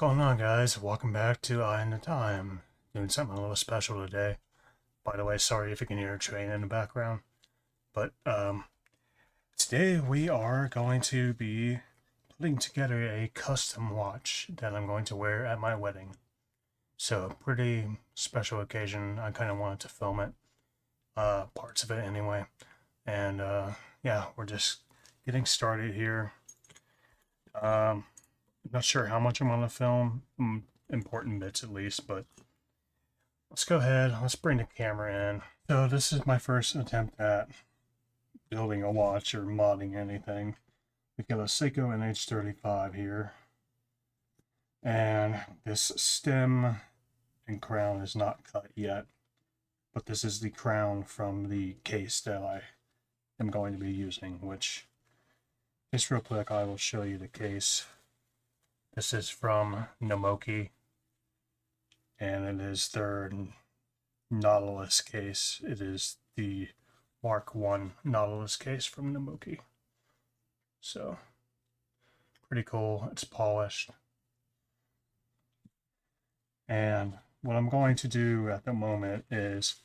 going on, guys? Welcome back to Eye in the Time. Doing something a little special today. By the way, sorry if you can hear a train in the background. But today we are going to be putting together a custom watch that I'm going to wear at my wedding. So a pretty special occasion. I kind of wanted to film it, parts of it anyway. And yeah, we're just getting started here. I'm not sure how much I'm going to film, important bits at least, but let's go ahead. Let's bring the camera in. So this is my first attempt at building a watch or modding anything. We've got a Seiko NH35 here. And this stem and crown is not cut yet. But this is the crown from the case that I am going to be using, which, just real quick, I will show you the case. This is from Nomoki, and it is their Nautilus case. It is the Mark I Nautilus case from Nomoki. So, pretty cool. It's polished. And what I'm going to do at the moment is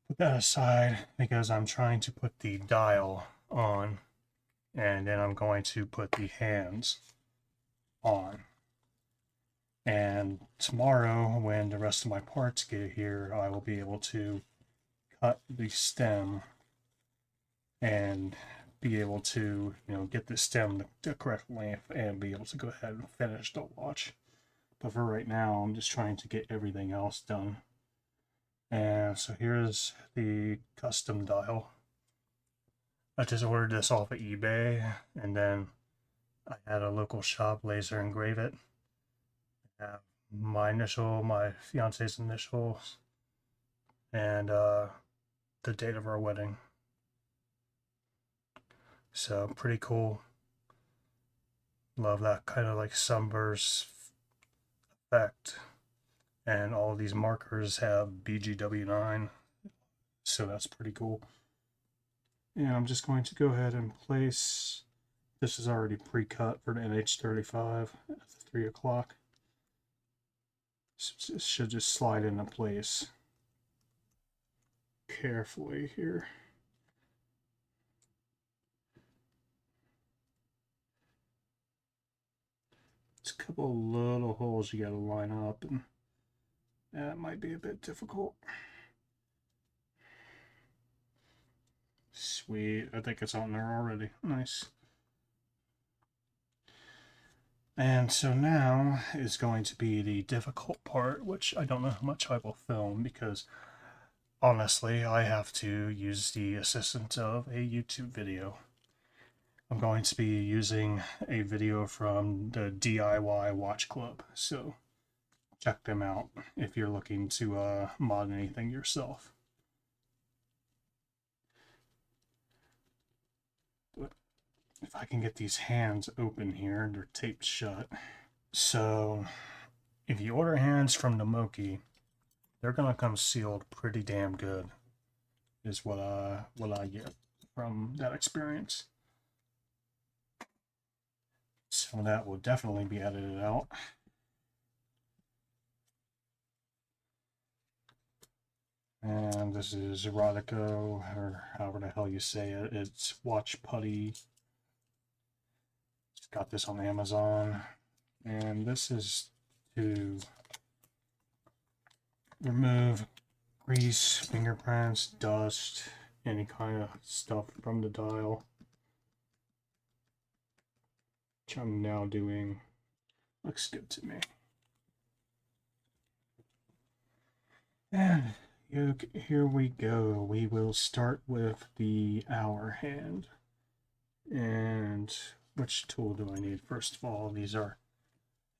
put that aside because I'm trying to put the dial on, and then I'm going to put the hands on. And tomorrow, when the rest of my parts get here, I will be able to cut the stem and be able to, get the stem the correct length and be able to go ahead and finish the watch. But for right now, I'm just trying to get everything else done. And so here's the custom dial. I just ordered this off of eBay, and then I had a local shop laser engrave it. I have my initial, my fiance's initials, and the date of our wedding. So pretty cool. Love that kind of like sunburst effect. And all these markers have BGW9, so that's pretty cool. And I'm just going to go ahead and place, this is already pre-cut for the NH35 at the 3 o'clock. So it should just slide into place carefully here. It's a couple little holes you gotta line up, and that might be a bit difficult. Sweet, I think it's on there already. Nice. And so now is going to be the difficult part, which I don't know how much I will film because honestly, I have to use the assistance of a YouTube video. I'm going to be using a video from the DIY Watch Club, so check them out if you're looking to mod anything yourself. But if I can get these hands open here, they're taped shut. So if you order hands from Nomoki, they're gonna come sealed pretty damn good, is what I get from that experience. Some of that will definitely be edited out. And this is Erotico, or however the hell you say it. It's Watch Putty. Just got this on Amazon. And this is to remove grease, fingerprints, dust, any kind of stuff from the dial. Which I'm now doing. Looks good to me. And here we go. We will start with the hour hand. And which tool do I need? First of all, these are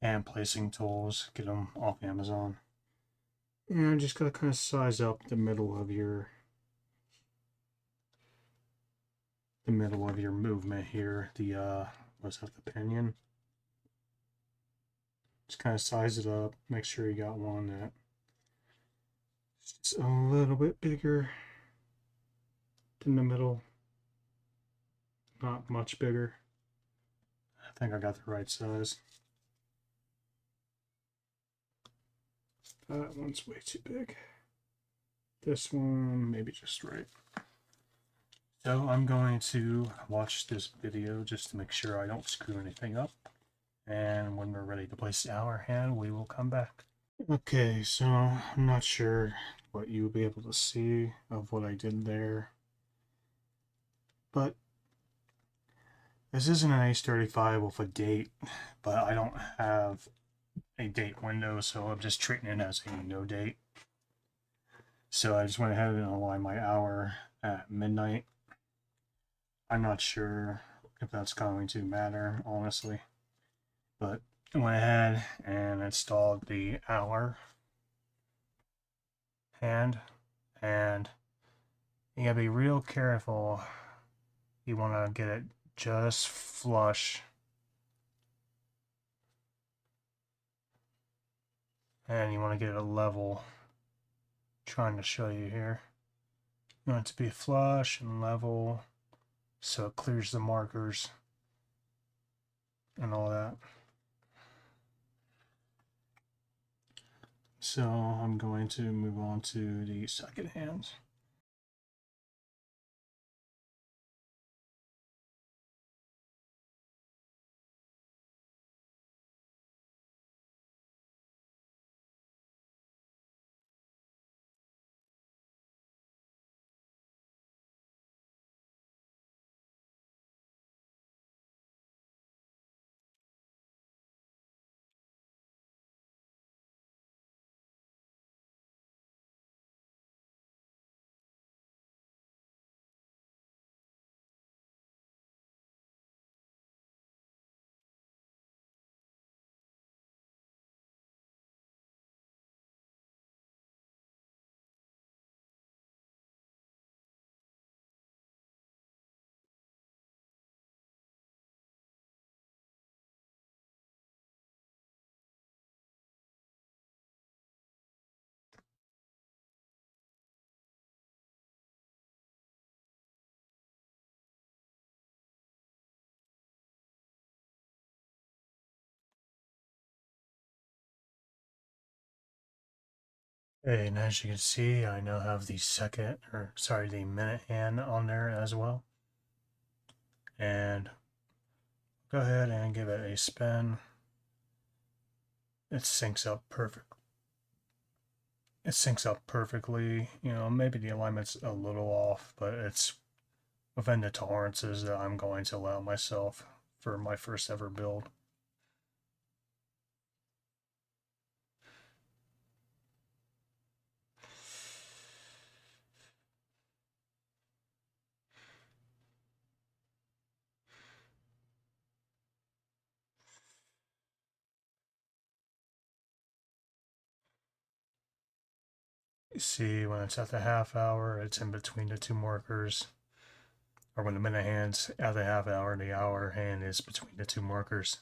hand placing tools. Get them off Amazon. And just gotta kind of size up the middle of your movement here. The what's that? The pinion. Just kind of size it up. Make sure you got one that it's a little bit bigger than the middle. Not much bigger. I think I got the right size. That one's way too big. This one, maybe just right. So I'm going to watch this video just to make sure I don't screw anything up. And when we're ready to place our hand, we will come back. Okay, so I'm not sure what you'll be able to see of what I did there. But this isn't an H35 with a date, but I don't have a date window, so I'm just treating it as a no date. So I just went ahead and aligned my hour at midnight. I'm not sure if that's going to matter, honestly, but I went ahead and installed the hour hand, and you gotta be real careful. You want to get it just flush, and you want to get it level. Trying to show you here. You want it to be flush and level so it clears the markers and all that. So I'm going to move on to the second hand. Okay, and as you can see, I now have the the minute hand on there as well. And go ahead and give it a spin. It syncs up perfect. It syncs up perfectly. You know, maybe the alignment's a little off, but it's within the tolerances that I'm going to allow myself for my first ever build. You see, when it's at the half hour, it's in between the two markers. Or when the minute hand's at the half hour, the hour hand is between the two markers.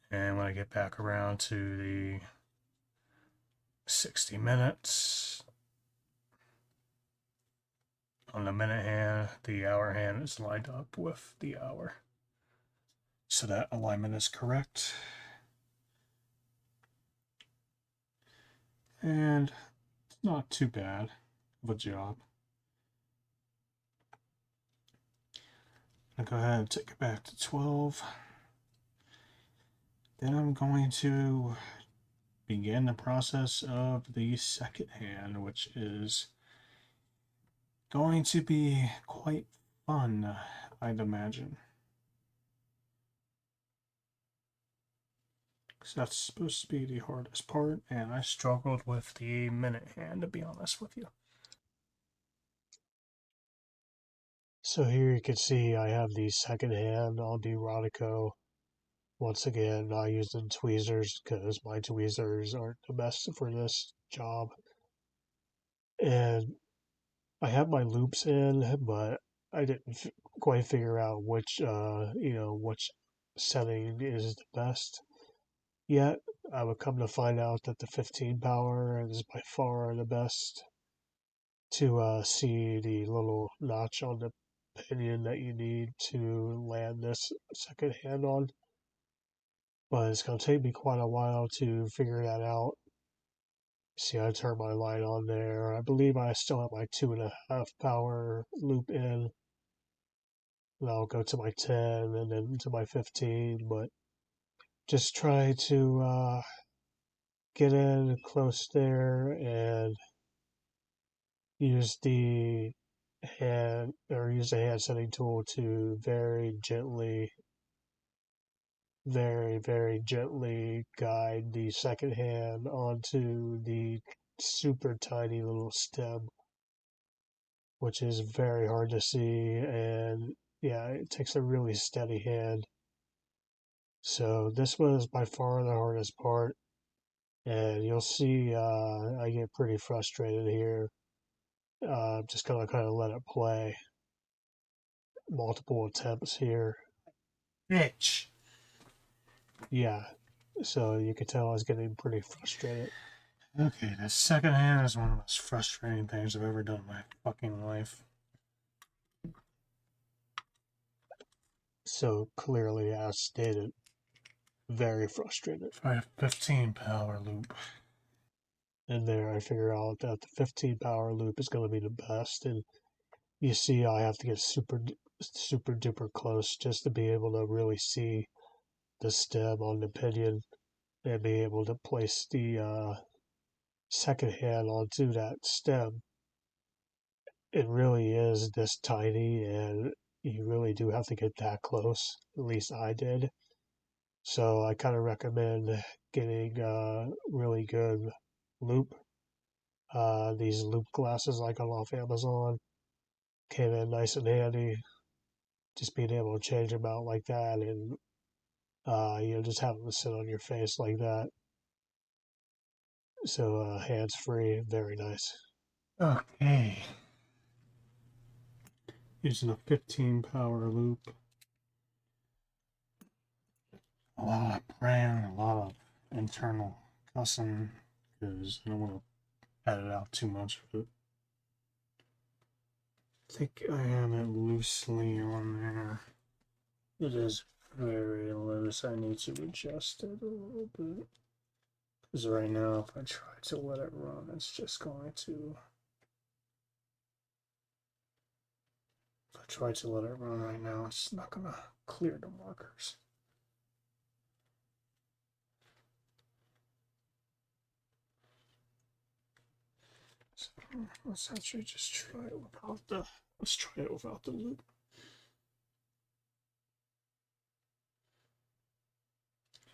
And when I get back around to the 60 minutes, on the minute hand, the hour hand is lined up with the hour. So that alignment is correct. And it's not too bad of a job. I'll go ahead and take it back to 12. Then I'm going to begin the process of the second hand, which is going to be quite fun, I'd imagine. Because that's supposed to be the hardest part, and I struggled with the minute hand, to be honest with you. So here you can see I have the second hand on the Rodico. Once again, not using tweezers because my tweezers aren't the best for this job. And I have my loops in, but I didn't quite figure out which setting is the best yet. I would come to find out that the 15 power is by far the best to see the little notch on the pinion that you need to land this second hand on. But it's going to take me quite a while to figure that out. See, I turned my light on there. I believe I still have my 2.5 power loop in. And I'll go to my 10 and then to my 15, but just try to get in close there and use the use the hand setting tool to very gently guide the second hand onto the super tiny little stem, which is very hard to see. And yeah, it takes a really steady hand. So this was by far the hardest part. And you'll see I get pretty frustrated here. Just gonna kind of let it play. Multiple attempts here. Bitch. Yeah, so you could tell I was getting pretty frustrated. Okay, the second hand is one of the most frustrating things I've ever done in my fucking life. So clearly, as stated, very frustrated. Try a 15 power loop. And there I figure out that the 15 power loop is going to be the best. And you see I have to get super duper close just to be able to really see the stem on the pinion and be able to place the second hand onto that stem. It really is this tiny, and you really do have to get that close. At least I did. So I kind of recommend getting a really good loop. These loop glasses I got off Amazon came in nice and handy. Just being able to change them out like that, and just have them sit on your face like that. So hands free, very nice. Okay. Using a 15 power loop. A lot of praying, a lot of internal cussing, because I don't want to edit out too much of it. I think I have it loosely on there. It is very loose. I need to adjust it a little bit. Because right now, if I try to let it run, it's just going to. If I try to let it run right now, it's not going to clear the markers. So let's actually just try it without the. Let's try it without the loop.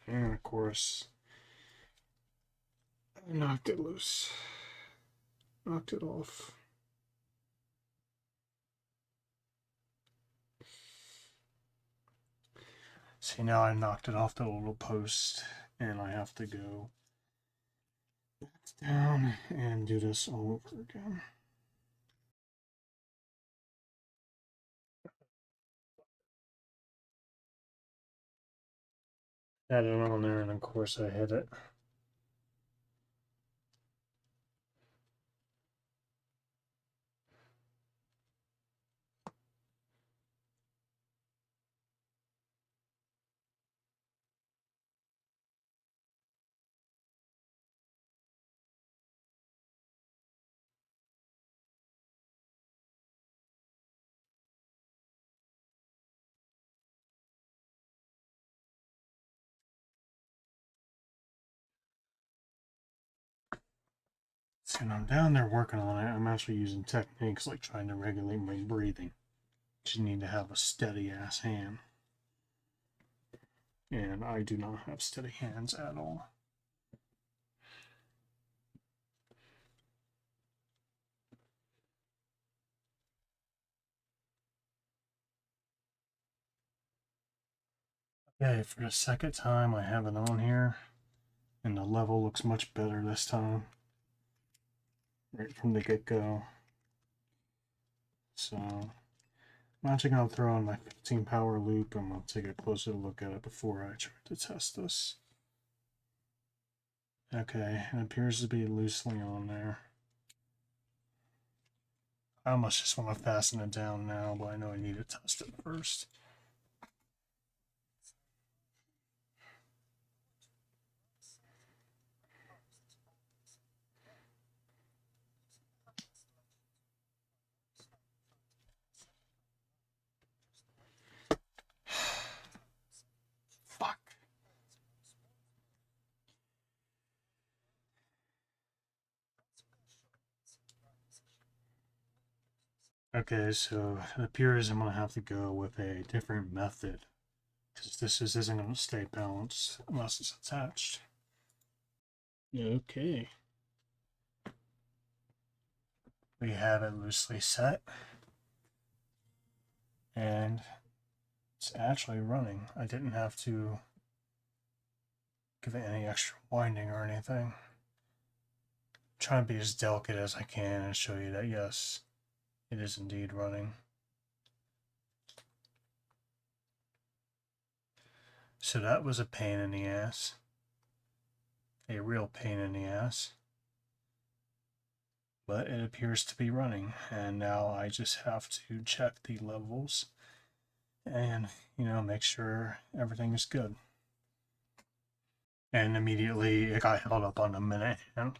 And of course, I knocked it loose. Knocked it off. See, now I knocked it off the little post, and I have to go back down and do this all over again. Had it on there, and of course I hit it. See, when I'm down there working on it, I'm actually using techniques like trying to regulate my breathing. You need to have a steady ass hand. And I do not have steady hands at all. Okay, for the second time I have it on here, and the level looks much better this time. Right from the get-go. So I'm actually going to throw in my 15 power loop, and we'll take a closer look at it before I try to test this. Okay, it appears to be loosely on there. I almost just want to fasten it down now, but I know I need to test it first. Okay, so it appears I'm going to have to go with a different method because this isn't going to stay balanced unless it's attached. Okay. We have it loosely set and it's actually running. I didn't have to give it any extra winding or anything. I'm trying to be as delicate as I can and show you that yes, it is indeed running. So that was a pain in the ass. A real pain in the ass. But it appears to be running, and now I just have to check the levels and, make sure everything is good. And immediately it got held up on the minute hand.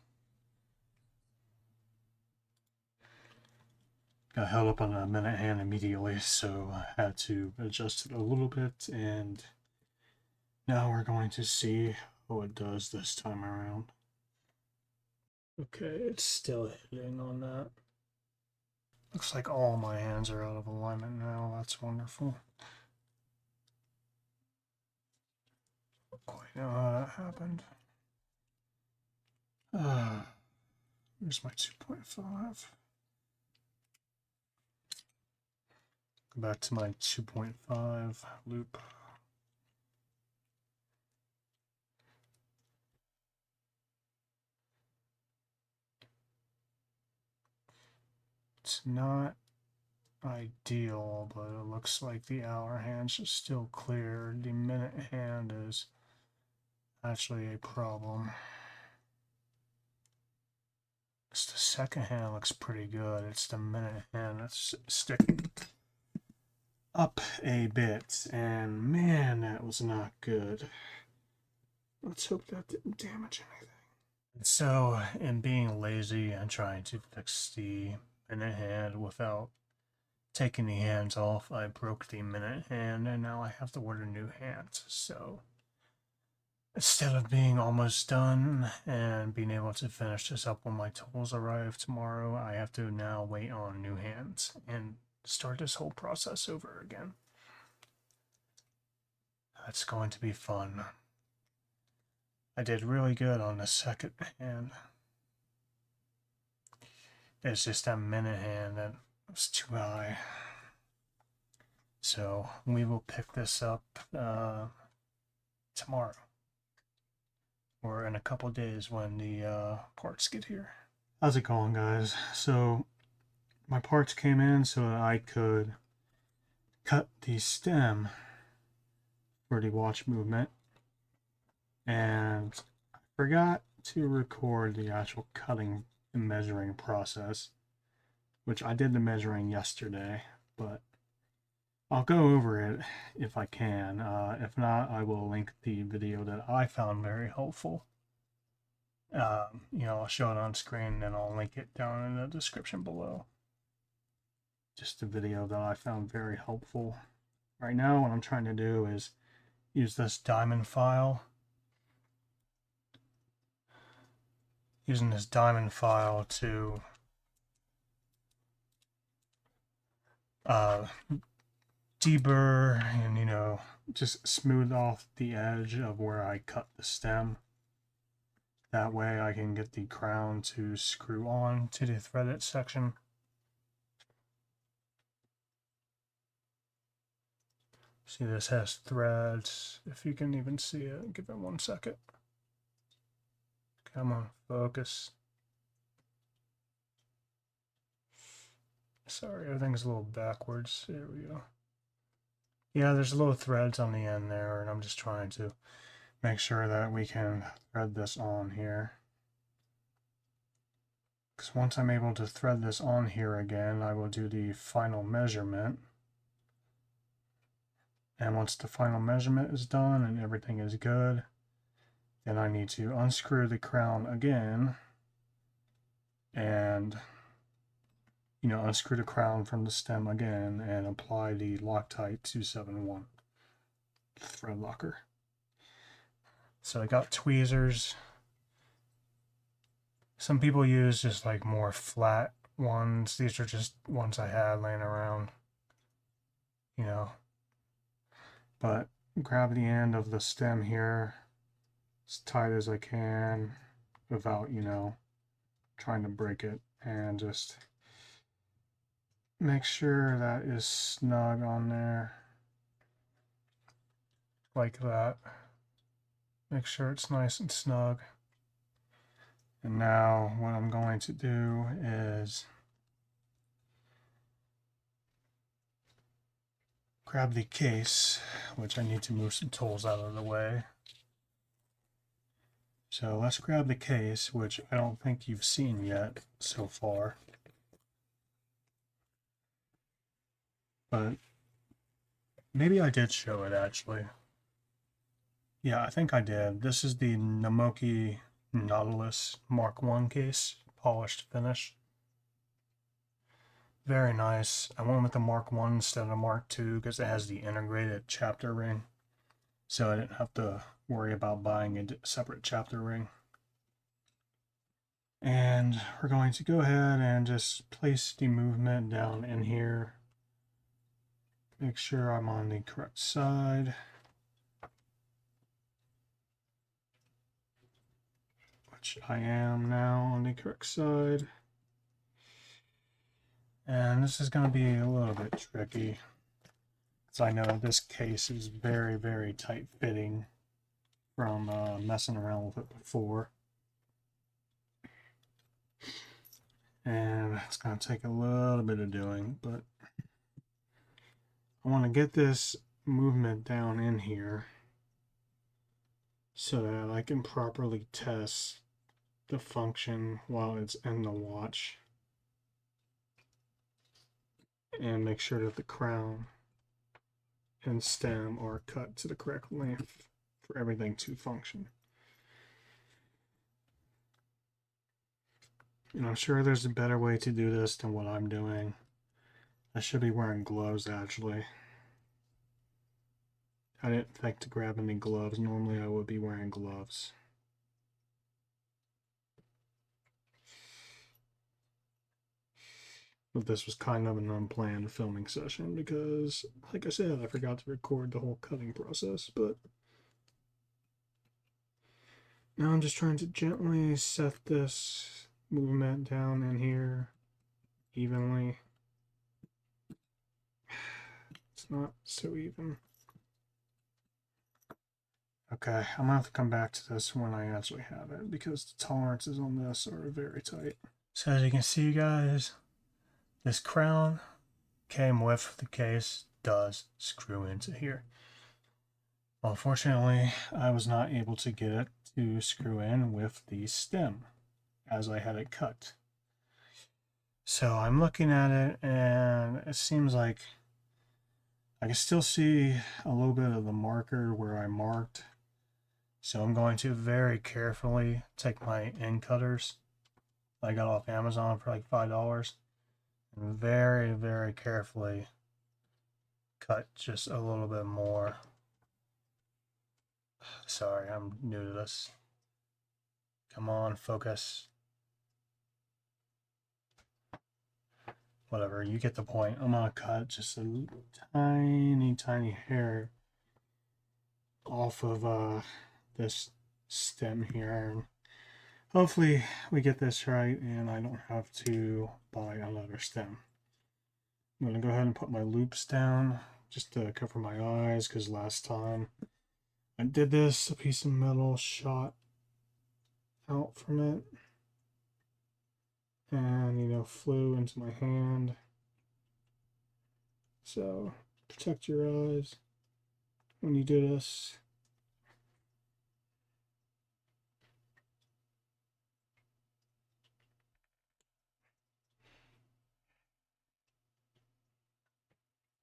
Got held up on the minute hand immediately, so I had to adjust it a little bit, and now we're going to see how it does this time around. Okay, it's still hitting on that. Looks like all my hands are out of alignment now. That's wonderful. Don't quite know how that happened. Here's my 2.5. Go back to my 2.5 loop. It's not ideal, but it looks like the hour hand's is still clear. The minute hand is actually a problem. It's the second hand looks pretty good. It's the minute hand that's sticking up a bit, and man, that was not good. Let's hope that didn't damage anything. So, in being lazy and trying to fix the minute hand without taking the hands off, I broke the minute hand, and now I have to order new hands. So, instead of being almost done and being able to finish this up when my tools arrive tomorrow, I have to now wait on new hands and start this whole process over again. That's going to be fun. I did really good on the second hand. It's just that minute hand that was too high. So we will pick this up tomorrow. Or in a couple days when the parts get here. How's it going, guys? So my parts came in so that I could cut the stem for the watch movement, and I forgot to record the actual cutting and measuring process, which I did the measuring yesterday, but I'll go over it if I can. If not, I will link the video that I found very helpful. I'll show it on screen and I'll link it down in the description below. Just a video that I found very helpful. Right now, what I'm trying to do is use this diamond file. Using this diamond file to deburr and, just smooth off the edge of where I cut the stem. That way I can get the crown to screw on to the threaded section. See, this has threads. If you can even see it, give it 1 second. Come on, focus. Sorry, everything's a little backwards. There we go. Yeah, there's little threads on the end there, and I'm just trying to make sure that we can thread this on here. Because once I'm able to thread this on here again, I will do the final measurement. And once the final measurement is done and everything is good, then I need to unscrew the crown again and, unscrew the crown from the stem again and apply the Loctite 271 thread locker. So I got tweezers. Some people use just like more flat ones. These are just ones I had laying around, you know. But grab the end of the stem here as tight as I can without, you know, trying to break it, and just make sure that is snug on there like that. Make sure it's nice and snug. And now what I'm going to do is grab the case, which I need to move some tools out of the way. So let's grab the case, which I don't think you've seen yet so far. But maybe I did show it actually. Yeah, I think I did. This is the Namoki Nautilus Mark I case, polished finish. Very nice. I went with the Mark I instead of the Mark II because it has the integrated chapter ring. So I didn't have to worry about buying a separate chapter ring. And we're going to go ahead and just place the movement down in here. Make sure I'm on the correct side. Which I am now on the correct side. And this is going to be a little bit tricky, because I know this case is very, very tight fitting from messing around with it before. And it's going to take a little bit of doing, but I want to get this movement down in here so that I can properly test the function while it's in the watch, and make sure that the crown and stem are cut to the correct length for everything to function. And I'm sure there's a better way to do this than what I'm doing. I should be wearing gloves actually. I didn't think to grab any gloves. Normally I would be wearing gloves. But this was kind of an unplanned filming session because, like I said, I forgot to record the whole cutting process. But now I'm just trying to gently set this movement down in here evenly. It's not so even. Okay, I'm gonna have to come back to this when I actually have it because the tolerances on this are very tight. So as you can see, guys, this crown came with the case, does screw into here. Unfortunately, I was not able to get it to screw in with the stem as I had it cut. So I'm looking at it and it seems like I can still see a little bit of the marker where I marked. So I'm going to very carefully take my end cutters I got off Amazon for like $5 and very, very carefully cut just a little bit more. Sorry, I'm new to this. Come on, focus. Whatever, you get the point. I'm gonna cut just a tiny, tiny hair off of this stem here. And hopefully we get this right and I don't have to buy another stem. I'm gonna go ahead and put my loops down just to cover my eyes, because last time I did this, a piece of metal shot out from it and, you know, flew into my hand. So protect your eyes when you do this.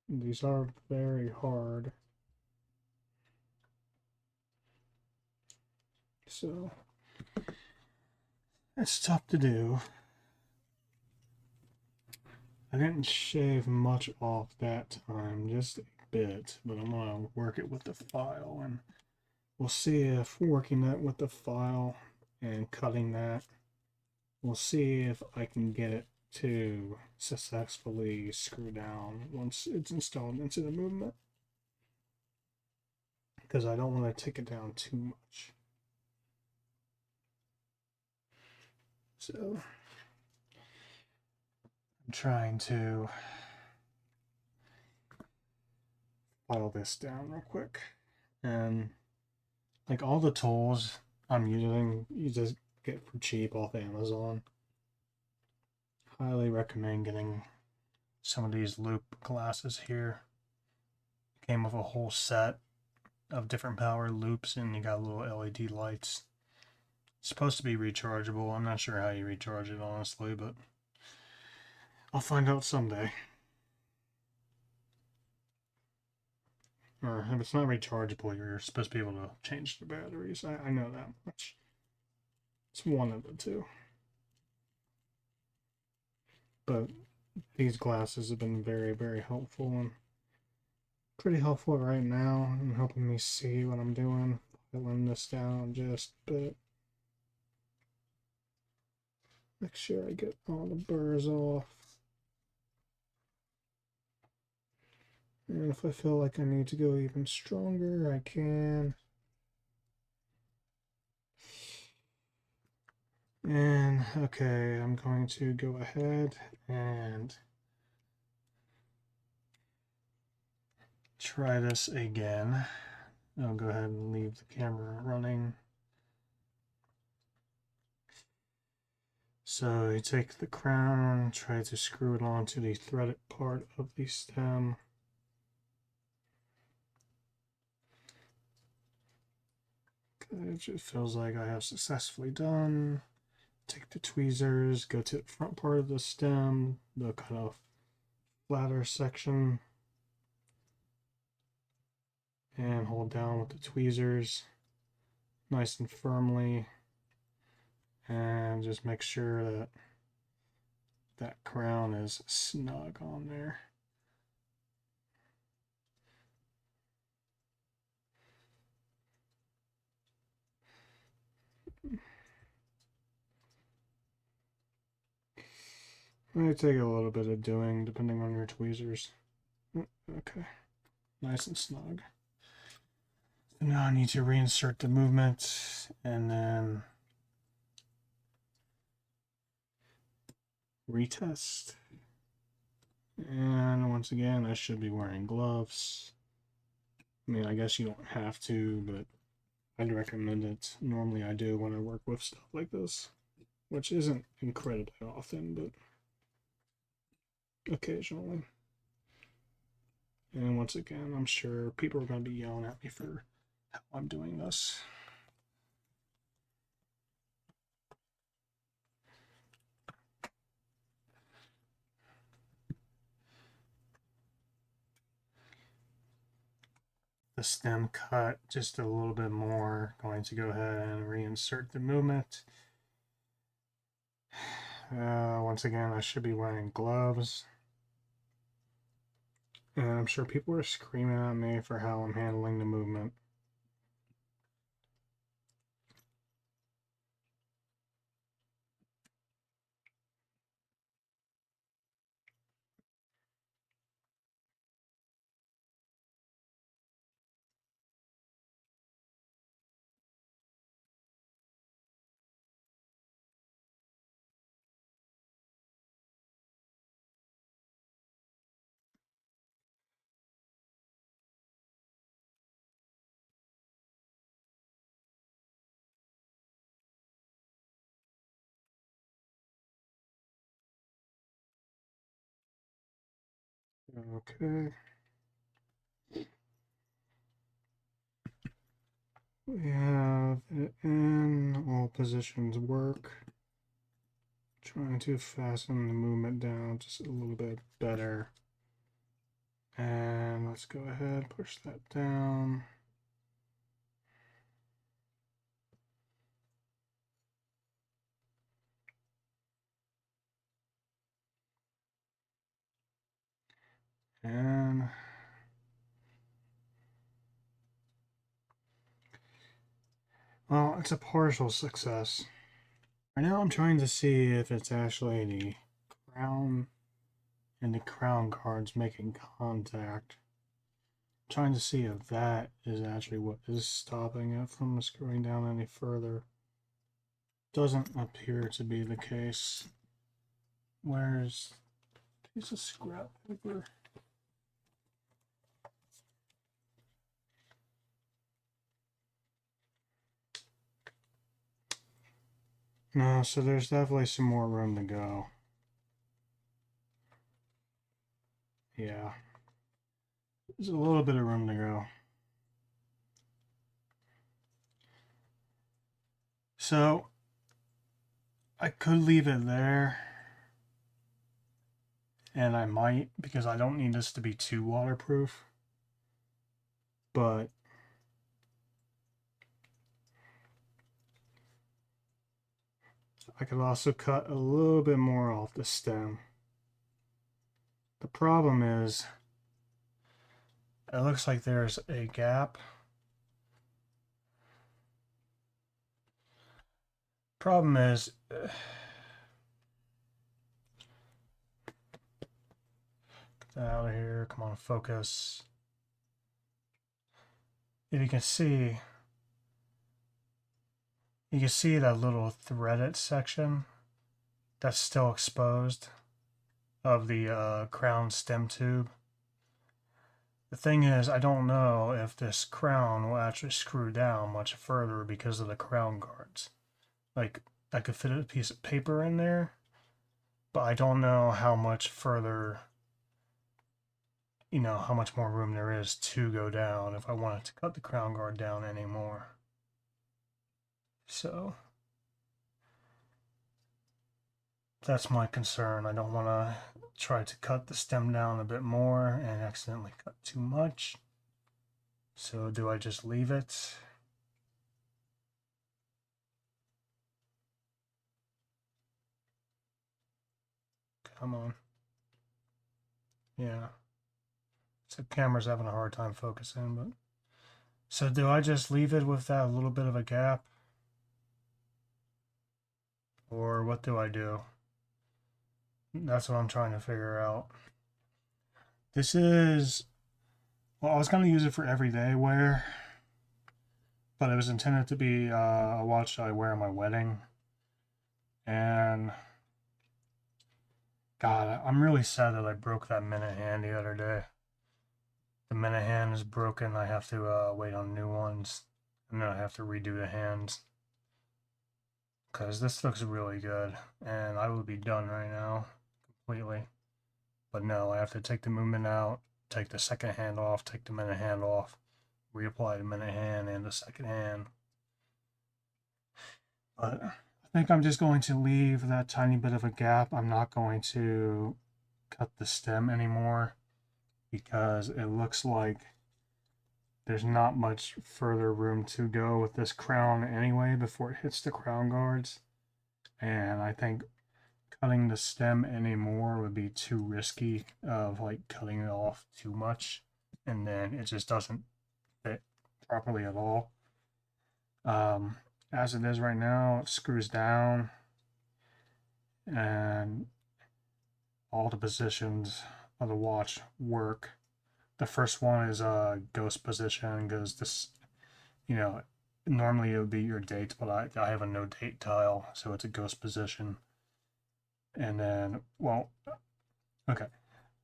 These are very hard. So it's tough to do. I didn't shave much off that time, just a bit, but I'm gonna work it with the file, and we'll see if working that with the file and cutting that, we'll see if I can get it to successfully screw down once it's installed into the movement, because I don't want to take it down too much. So I'm trying to file this down real quick. And like all the tools I'm using, you just get for cheap off Amazon. Highly recommend getting some of these loop glasses here. Came with a whole set of different power loops, and you got little LED lights. It's supposed to be rechargeable. I'm not sure how you recharge it, honestly, but I'll find out someday. Or if it's not rechargeable, you're supposed to be able to change the batteries. I know that much. It's one of the two. But these glasses have been very, very helpful and pretty helpful right now in helping me see what I'm doing. Filing this down just a bit. Make sure I get all the burrs off. And if I feel like I need to go even stronger, I can. And okay, I'm going to go ahead and try this again. I'll go ahead and leave the camera running. So you take the crown, try to screw it onto the threaded part of the stem. It just feels like I have successfully done. Take the tweezers, go to the front part of the stem, the kind of flatter section, and hold down with the tweezers nice and firmly, and just make sure that that crown is snug on there. Might take a little bit of doing depending on your tweezers. Okay, nice and snug. So now I need to reinsert the movement and then retest. And once again, I should be wearing gloves. I mean, I guess you don't have to, but I'd recommend it. Normally I do when I work with stuff like this, which isn't incredibly often, but occasionally. And once again, I'm sure people are going to be yelling at me for how I'm doing this. The stem cut just a little bit more. Going to go ahead and reinsert the movement. Once again, I should be wearing gloves. And I'm sure people are screaming at me for how I'm handling the movement. Okay. We have it in all positions work. Trying to fasten the movement down just a little bit better. And let's go ahead, push that down. And well, it's a partial success. Right now I'm trying to see if it's actually the crown and the crown guards making contact. I'm trying to see if that is actually what is stopping it from screwing down any further. Doesn't appear to be the case. Where's a piece of scrap paper? No, so there's definitely some more room to go. Yeah. There's a little bit of room to go. So, I could leave it there. And I might, because I don't need this to be too waterproof. But I could also cut a little bit more off the stem. The problem is, it looks like there's a gap. Problem is, get that out of here. Come on, focus. If you can see that little threaded section that's still exposed of the crown stem tube. The thing is, I don't know if this crown will actually screw down much further because of the crown guards. Like, I could fit a piece of paper in there, but I don't know how much further, how much more room there is to go down if I wanted to cut the crown guard down anymore. So, that's my concern. I don't want to try to cut the stem down a bit more and accidentally cut too much. So do I just leave it? Come on. Yeah. So camera's having a hard time focusing, but... So do I just leave it with that little bit of a gap? Or what do I do? That's what I'm trying to figure out. This is... Well, I was going to use it for everyday wear, but it was intended to be a watch I wear at my wedding. And... God, I'm really sad that I broke that minute hand the other day. The minute hand is broken. I have to wait on new ones. And then I have to redo the hands. Because this looks really good. And I would be done right now. Completely. But no, I have to take the movement out. Take the second hand off. Take the minute hand off. Reapply the minute hand and the second hand. But I think I'm just going to leave that tiny bit of a gap. I'm not going to cut the stem anymore. Because it looks like there's not much further room to go with this crown anyway before it hits the crown guards. And I think cutting the stem anymore would be too risky of like cutting it off too much. And then it just doesn't fit properly at all. As it is right now, it screws down. And all the positions of the watch work. The first one is a ghost position because this, normally it would be your date, but I have a no date tile, so it's a ghost position. And then, okay.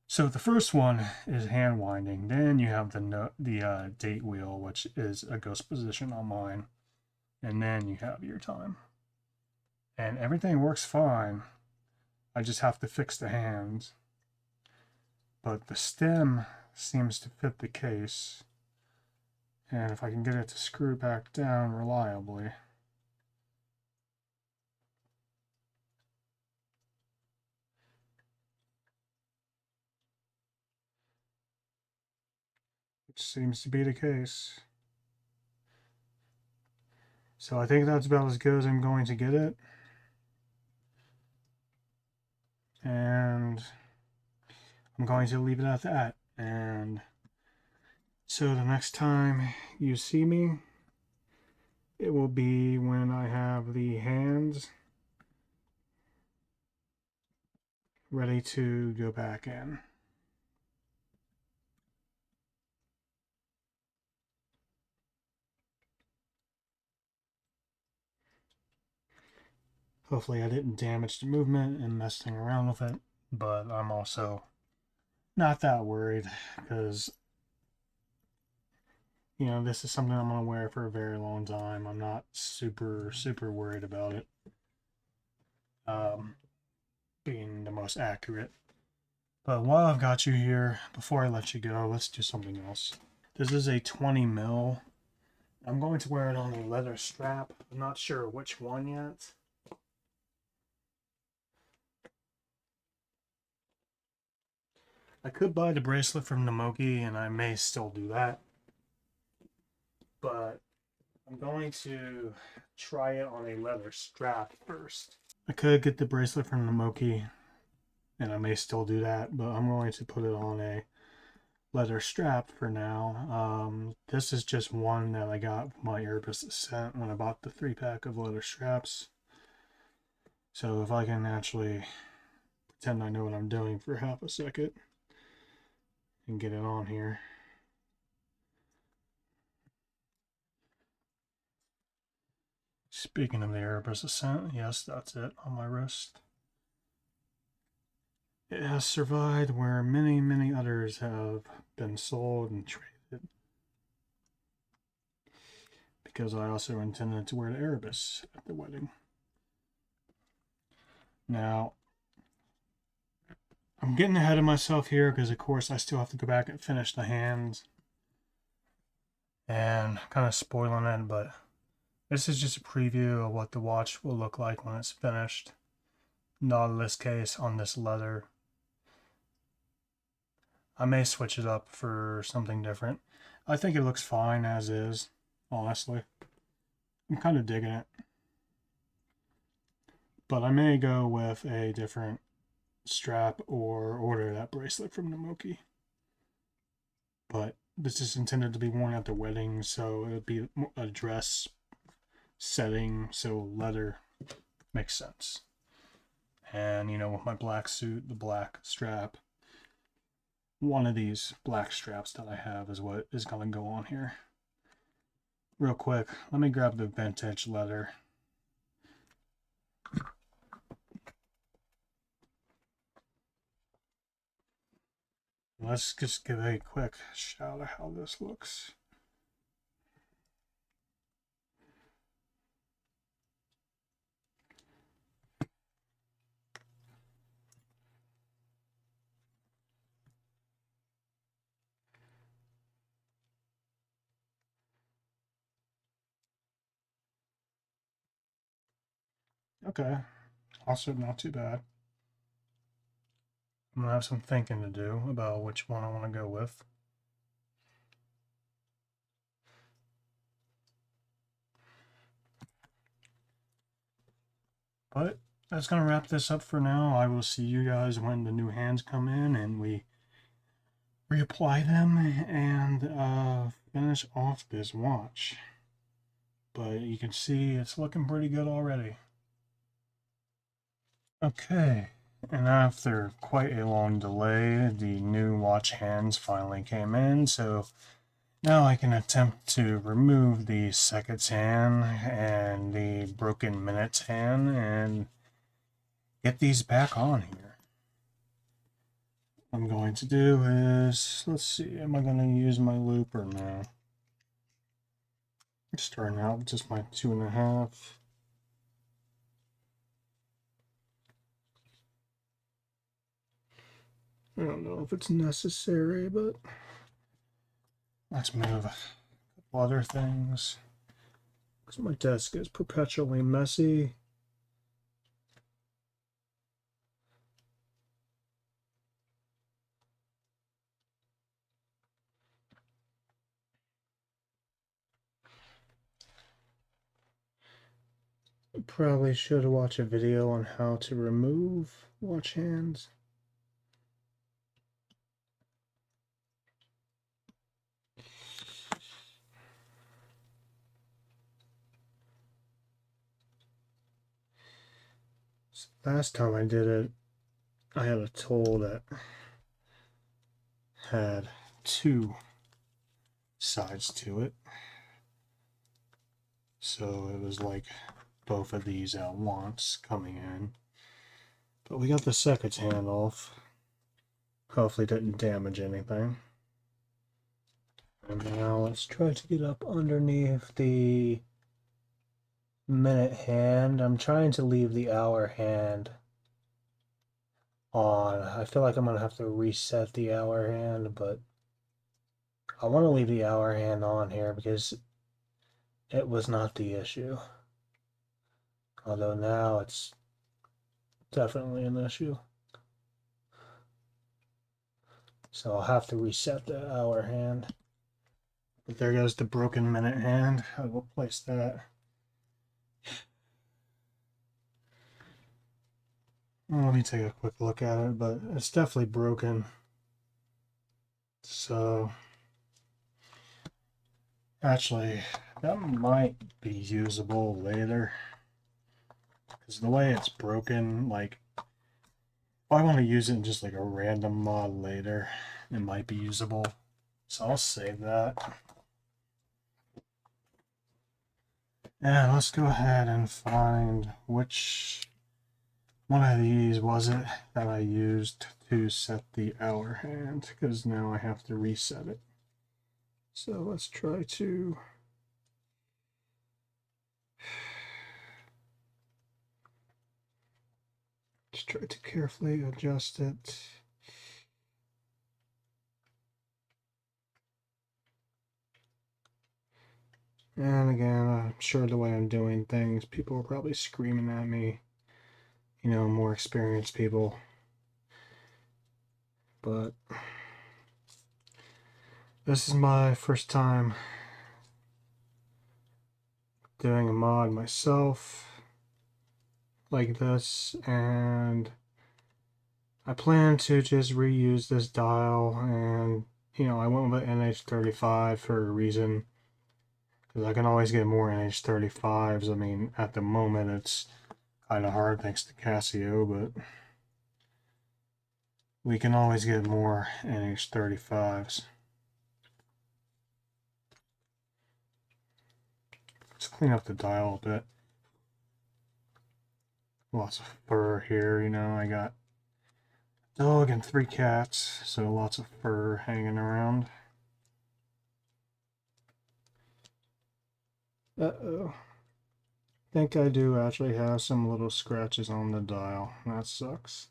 So the first one is hand winding. Then you have the date wheel, which is a ghost position on mine. And then you have your time. And everything works fine. I just have to fix the hands. But the stem seems to fit the case. And if I can get it to screw back down reliably. Which seems to be the case. So I think that's about as good as I'm going to get it. And I'm going to leave it at that. And so the next time you see me, it will be when I have the hands ready to go back in. Hopefully I didn't damage the movement and messing around with it, but I'm also not that worried because, you know, this is something I'm going to wear for a very long time. I'm not super worried about it being the most accurate. But while I've got you here, before I let you go, let's do something else. This is a 20 mil. I'm going to wear it on a leather strap. I'm not sure which one yet. I could buy the bracelet from Namoki, and I may still do that. But I'm going to try it on a leather strap first. I could get the bracelet from Namoki, and I may still do that, but I'm going to put it on a leather strap for now. This is just one that I got from my Erebus Ascent when I bought the 3-pack of leather straps. So if I can actually pretend I know what I'm doing for half a second and get it on here. Speaking of the Erebus Ascent, yes, that's it on my wrist. It has survived where many others have been sold and traded, because I also intended to wear the Erebus at the wedding. Now, I'm getting ahead of myself here because, of course, I still have to go back and finish the hands and kind of spoiling it, but this is just a preview of what the watch will look like when it's finished. Nautilus case on this leather. I may switch it up for something different. I think it looks fine as is, honestly. I'm kind of digging it. But I may go with a different strap or order that bracelet from Namoki. But this is intended to be worn at the wedding, so it would be a dress setting, so leather makes sense. And, you know, with my black suit, the black strap, one of these black straps that I have is what is going to go on here. Real quick, let me grab the vintage leather. Let's just give a quick shot of how this looks. Okay, also not too bad. I'm gonna have some thinking to do about which one I want to go with. But that's gonna wrap this up for now. I will see you guys when the new hands come in and we reapply them and finish off this watch. But you can see it's looking pretty good already. Okay, and after quite a long delay, the new watch hands finally came in, so now I can attempt to remove the seconds hand and the broken minutes hand and get these back on here. What I'm going to do is, let's see, am I going to use my loop or no? I'm starting out with just my 2.5. I don't know if it's necessary, but let's move a couple other things, because my desk is perpetually messy. Probably should watch a video on how to remove watch hands. Last time I did it, I had a tool that had two sides to it. So it was like both of these at once coming in. But we got the second hand off. Hopefully didn't damage anything. And now let's try to get up underneath the minute hand. I'm trying to leave the hour hand on. I feel like I'm going to have to reset the hour hand, but I want to leave the hour hand on here because it was not the issue. Although now it's definitely an issue. So I'll have to reset the hour hand. But there goes the broken minute hand. I will place that. Well, let me take a quick look at it, but it's definitely broken. So actually, that might be usable later. Because the way it's broken, like, if I want to use it in just like a random mod later, it might be usable. So I'll save that. And let's go ahead and find which one of these was it that I used to set the hour hand, because now I have to reset it. So let's try to carefully adjust it. And again, I'm sure the way I'm doing things, people are probably screaming at me, you know, more experienced people. But this is my first time doing a mod myself like this, and I plan to just reuse this dial. And you know, I went with NH35 for a reason, because I can always get more NH35s. I mean, at the moment it's kind of hard thanks to Casio, but we can always get more NH35s. Let's clean up the dial a bit. Lots of fur here, you know. I got a dog and 3 cats, so lots of fur hanging around. Uh-oh. I think I do actually have some little scratches on the dial. That sucks.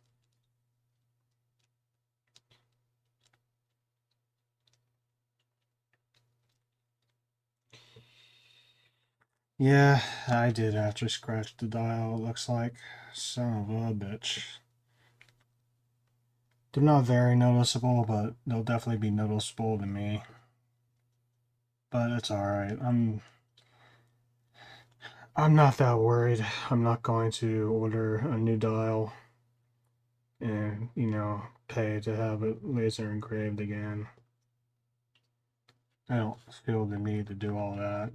Yeah, I did actually scratch the dial, it looks like. Son of a bitch. They're not very noticeable, but they'll definitely be noticeable to me. But it's alright. I'm not that worried. I'm not going to order a new dial and, you know, pay to have it laser engraved again. I don't feel the need to do all that.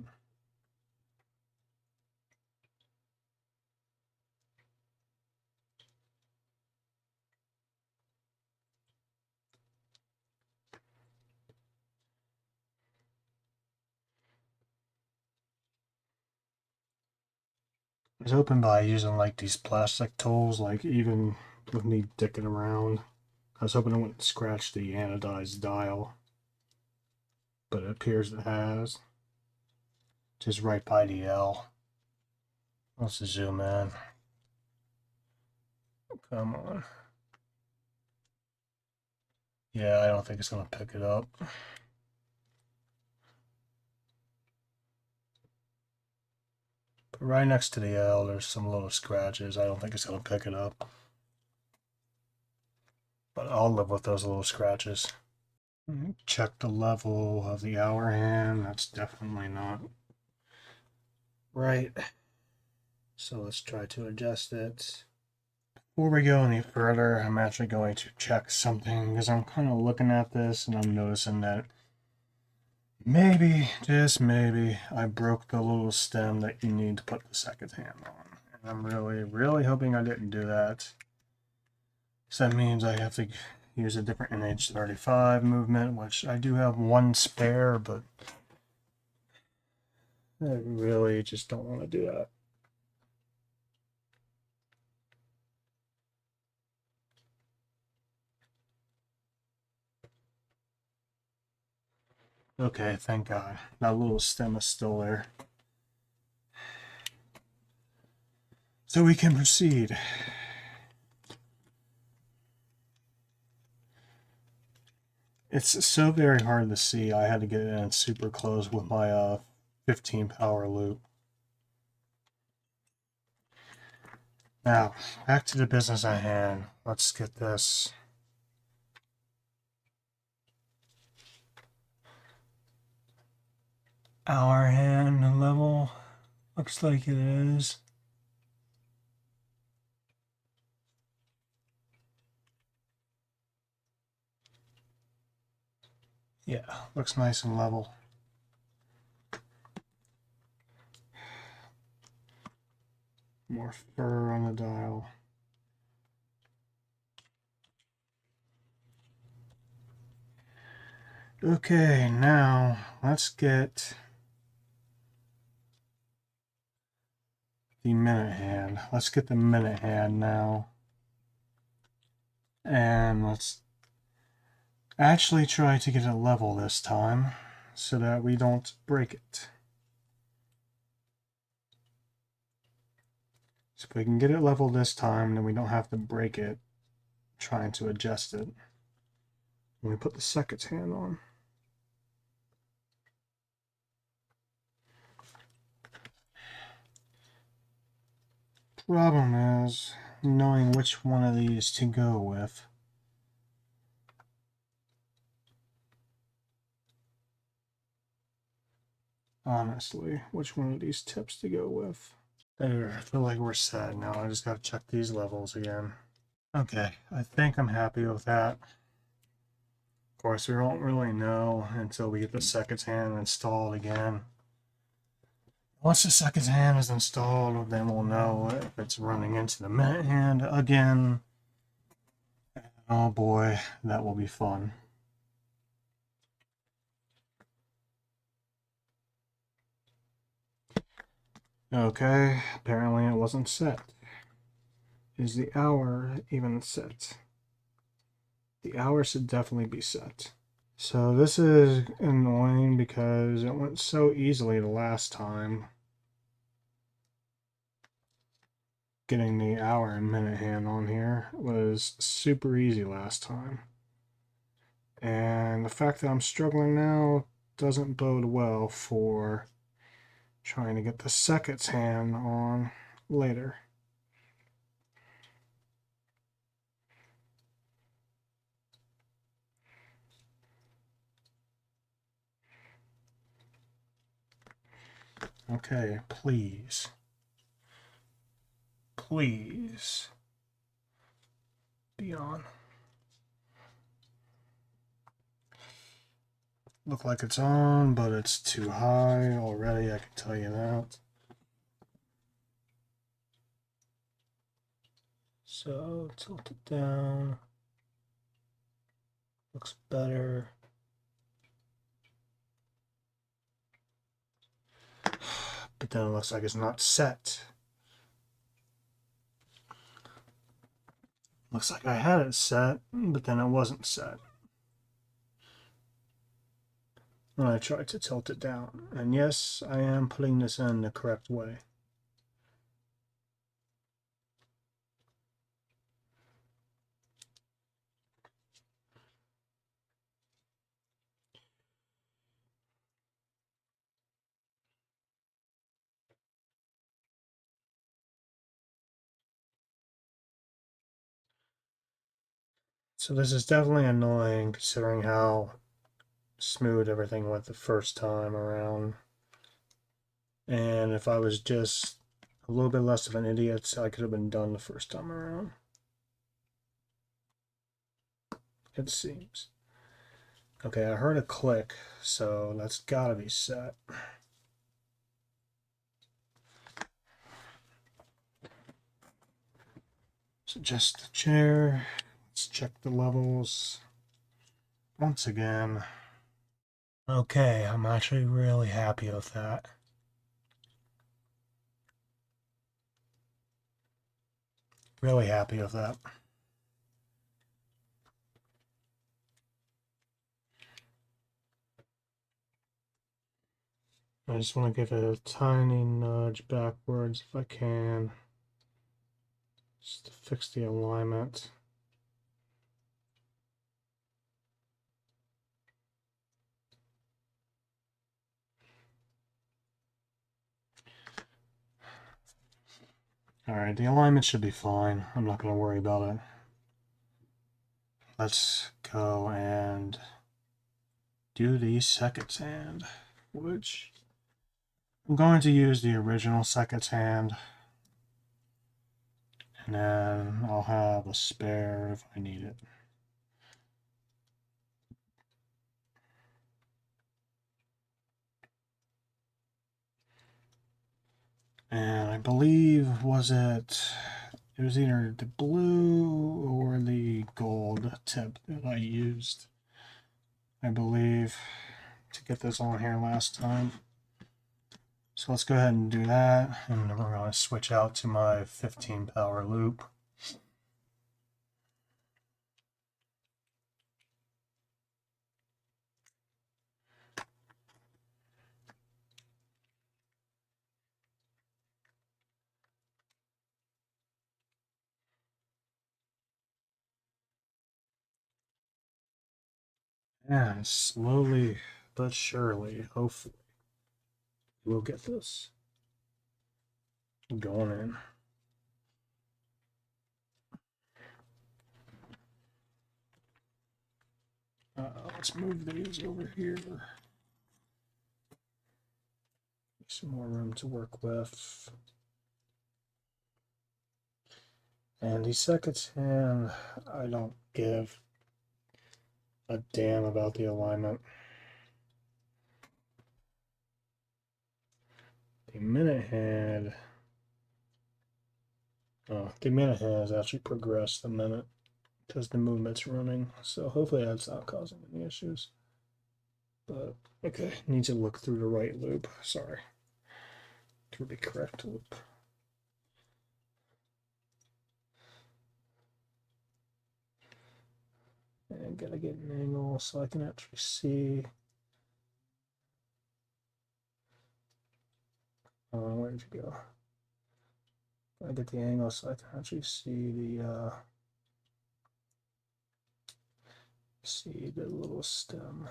I was hoping by using like these plastic tools, like even with me dicking around, I was hoping it wouldn't scratch the anodized dial, but it appears it has. Just right by the L. Let's zoom in. Come on. Yeah, I don't think it's going to pick it up. But right next to the L, there's some little scratches. I don't think it's going to pick it up. But I'll live with those little scratches. Check the level of the hour hand. That's definitely not right. So let's try to adjust it. Before we go any further, I'm actually going to check something, because I'm kind of looking at this and I'm noticing that maybe, just maybe, I broke the little stem that you need to put the second hand on. And I'm really, really hoping I didn't do that. So that means I have to use a different NH35 movement, which I do have one spare, but I really just don't want to do that. Okay, thank God. That little stem is still there. So we can proceed. It's so very hard to see. I had to get it in super close with my 15 power loop. Now, back to the business at hand. Let's get this. Hour hand level. Looks like it is. Yeah, looks nice and level. More fur on the dial. Okay, now let's get the minute hand. Let's get the minute hand now. And let's actually try to get it level this time so that we don't break it. So if we can get it level this time, then we don't have to break it trying to adjust it. Let me put the seconds hand on. Problem is knowing which one of these to go with. Honestly, which one of these tips to go with. There, I feel like we're set now. I just gotta check these levels again. Okay, I think I'm happy with that. Of course, we won't really know until we get the seconds hand installed again. Once the seconds hand is installed, then we'll know if it's running into the minute hand again. Oh boy, that will be fun. Okay, apparently it wasn't set. Is the hour even set? The hour should definitely be set. So this is annoying because it went so easily the last time. Getting the hour and minute hand on here was super easy last time. And the fact that I'm struggling now doesn't bode well for trying to get the seconds hand on later. Okay, please. Please be on. Look like it's on, but it's too high already, I can tell you that. So tilt it down. Looks better. But then it looks like it's not set. Looks like I had it set, but then it wasn't set. When I tried to tilt it down. And yes, I am putting this in the correct way. So this is definitely annoying considering how smooth everything went the first time around. And if I was just a little bit less of an idiot, I could have been done the first time around. It seems. Okay, I heard a click, so that's gotta be set. So just the chair, Let's check the levels once again. Okay, I'm actually really happy with that. Really happy with that. I just want to give it a tiny nudge backwards if I can, just to fix the alignment. Alright, the alignment should be fine. I'm not going to worry about it. Let's go and do the second hand, which I'm going to use the original second hand, and then I'll have a spare if I need it. And I believe it was either the blue or the gold tip that I used, I believe, to get this on here last time. So let's go ahead and do that, and then we're going to switch out to my 15 power loop. And slowly but surely, hopefully, we'll get this going in. Let's move these over here. Some more room to work with. And the second hand, I don't give a damn about the alignment. The minute hand, the minute hand has actually progressed a minute because the movement's running. So hopefully that's not causing any issues. But okay, need to look through the right loop. Sorry, through the correct loop. And gotta get an angle so I can actually see. Where did you go? I get the angle so I can actually see the little stem.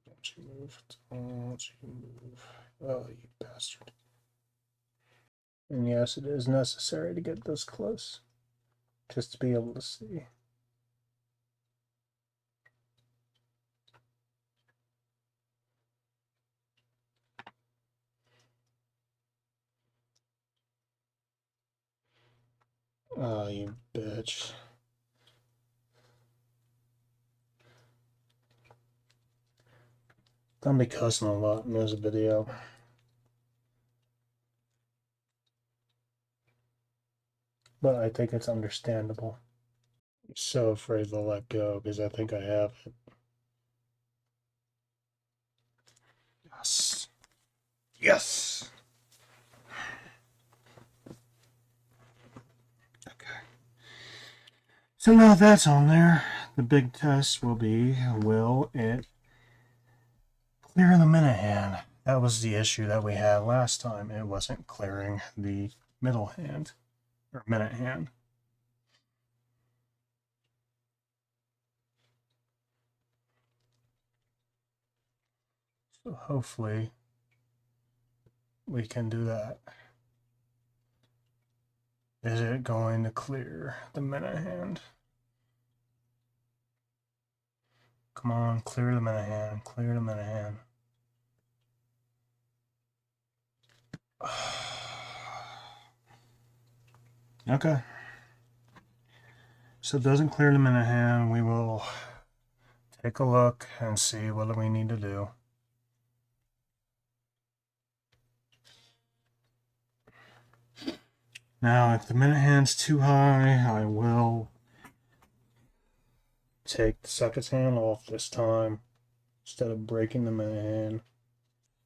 Don't you move? Don't you move? Oh, you bastard! And yes, it is necessary to get this close, just to be able to see. Oh, you bitch. Gonna be cussing a lot in this video. But I think it's understandable. I'm so afraid to let go because I think I have it. Yes. Yes! Okay. So now that's on there, the big test will be, will it clear the minute hand? That was the issue that we had last time. It wasn't clearing the middle hand, or minute hand. So hopefully we can do that. Is it going to clear the minute hand? Come on, clear the minute hand, clear the minute hand. Okay. So it doesn't clear the minute hand. We will take a look and see what we need to do. Now, if the minute hand's too high, I will take the seconds hand off this time instead of breaking the minute hand.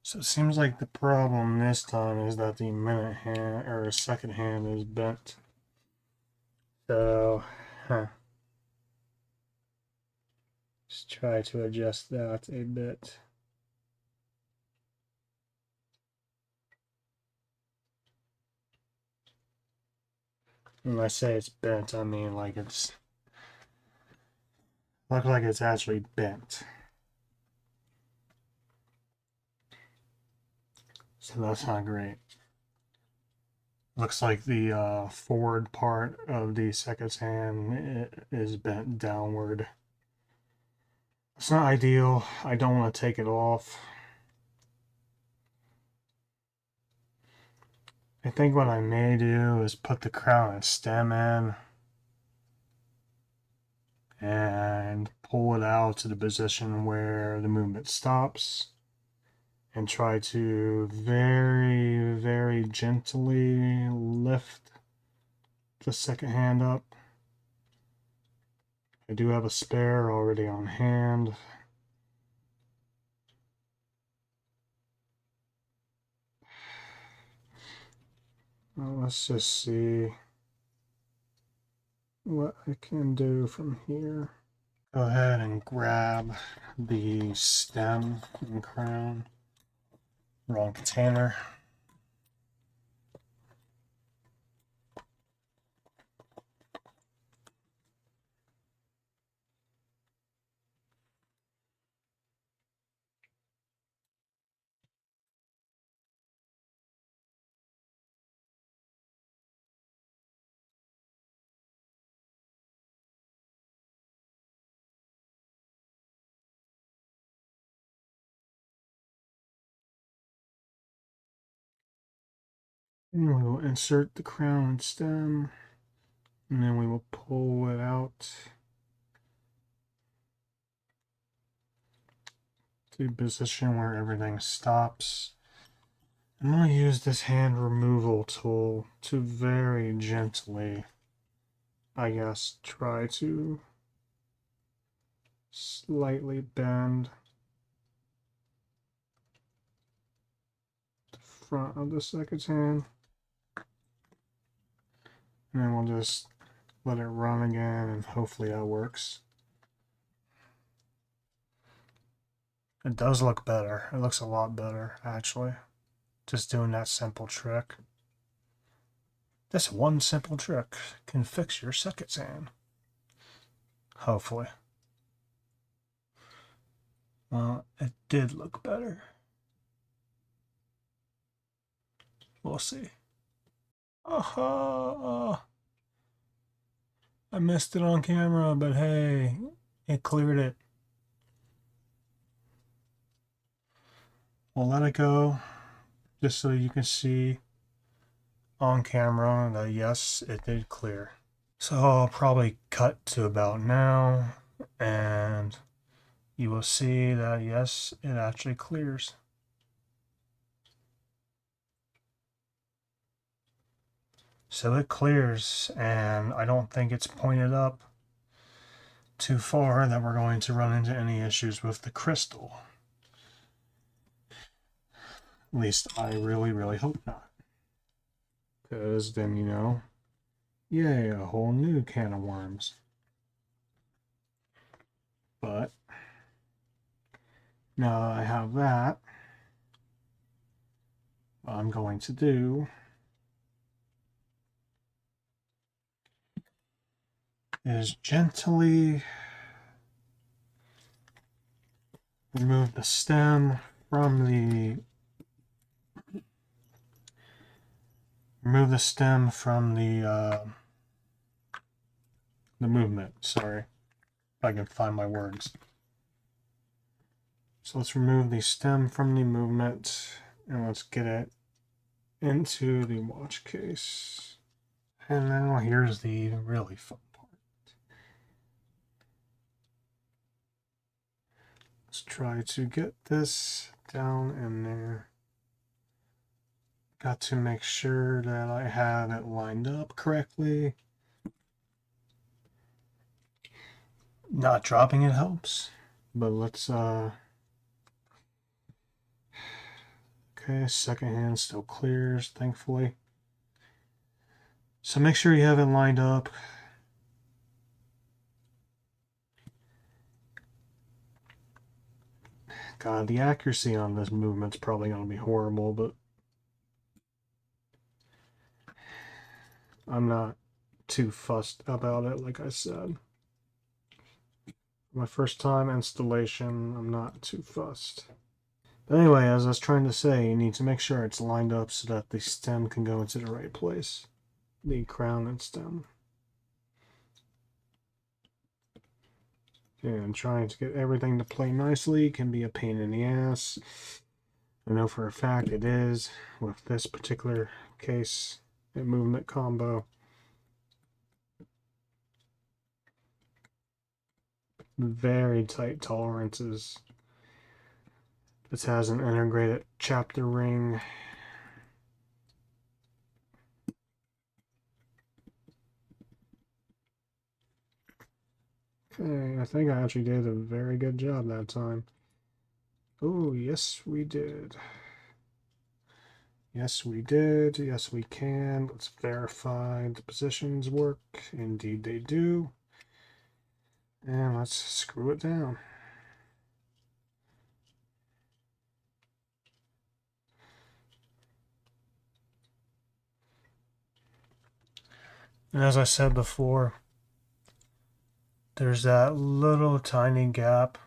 So it seems like the problem this time is that the minute hand or second hand is bent. So, just try to adjust that a bit. When I say it's bent, I mean like it's looks like it's actually bent. So that's not great. Looks like the forward part of the second hand is bent downward. It's not ideal. I don't want to take it off. I think what I may do is put the crown and stem in and pull it out to the position where the movement stops and try to very, very gently lift the second hand up. I do have a spare already on hand. Well, let's just see what I can do from here. Go ahead and grab the stem and crown. Wrong container. And we will insert the crown and stem, and then we will pull it out to the position where everything stops. I'm going to use this hand removal tool to very gently, I guess, try to slightly bend the front of the second hand. And then we'll just let it run again, and hopefully that works. It does look better. It looks a lot better, actually. Just doing that simple trick. This one simple trick can fix your second hand. Hopefully. Well, it did look better. We'll see. Aha! I missed it on camera, but hey, it cleared it. We'll let it go just so you can see on camera that yes, it did clear. So I'll probably cut to about now, and you will see that yes, it actually clears. So it clears, and I don't think it's pointed up too far that we're going to run into any issues with the crystal. At least I really, really hope not. Because then, you know, yay, a whole new can of worms. But now that I have that, what I'm going to do is gently remove the stem from the movement. Sorry, if I can find my words. So let's remove the stem from the movement, and let's get it into the watch case. And now here's the really fun part. Let's try to get this down in there. got to make sure that I have it lined up correctly. Not dropping it helps, but let's okay, second hand still clears, thankfully. So make sure you have it lined up. God, the accuracy on this movement's probably going to be horrible, but I'm not too fussed about it, like I said. My first time installation, I'm not too fussed. But anyway, as I was trying to say, you need to make sure it's lined up so that the stem can go into the right place. The crown and stem. And trying to get everything to play nicely can be a pain in the ass. I know for a fact it is with this particular case and movement combo. Very tight tolerances. This has an integrated chapter ring. Okay, I think I actually did a very good job that time. Oh, yes, we did. Yes, we did. Yes, we can. Let's verify the positions work. Indeed, they do. And let's screw it down. And as I said before, there's that little tiny gap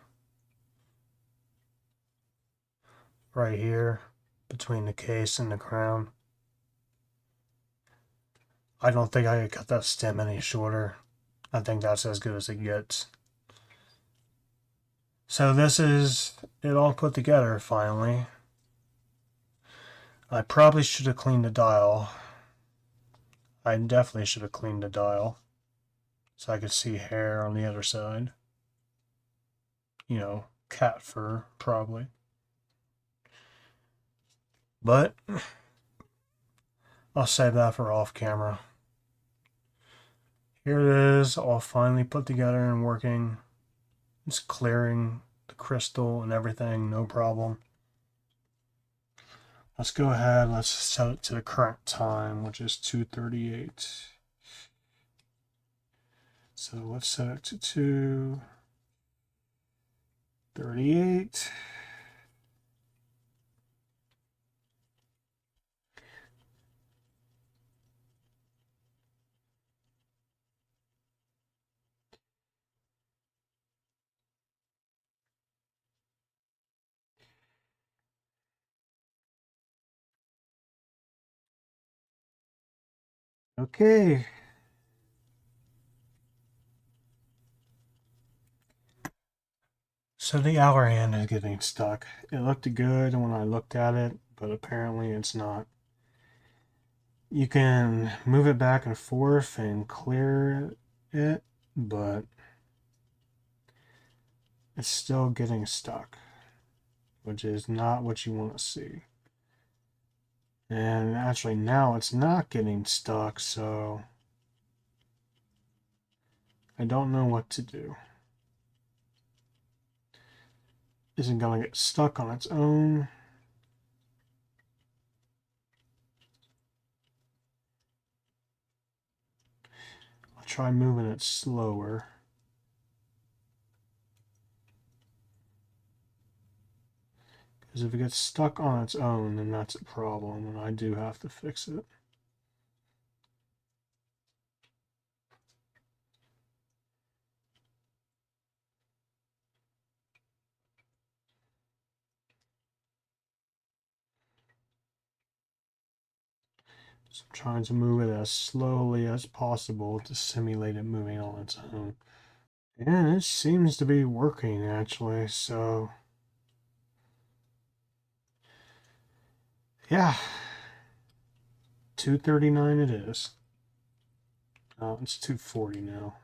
right here between the case and the crown. I don't think I could cut that stem any shorter. I think that's as good as it gets. So this is it all put together finally. I probably should have cleaned the dial. I definitely should have cleaned the dial so I could see hair on the other side. You know, cat fur, probably. But I'll save that for off camera. Here it is, all finally put together and working. It's clearing the crystal and everything, no problem. Let's go ahead, let's set it to the current time, which is 2:38. So let's set it to 2:38. Okay. So the hour hand is getting stuck. It looked good when I looked at it, but apparently it's not. You can move it back and forth and clear it, but it's still getting stuck, which is not what you want to see. And actually now it's not getting stuck, so I don't know what to do. Is it going to get stuck on its own? I'll try moving it slower. Because if it gets stuck on its own, then that's a problem, and I do have to fix it. So I'm trying to move it as slowly as possible to simulate it moving on its own. And it seems to be working, actually, so... yeah. 2:39 it is. Oh, it's 2:40 now.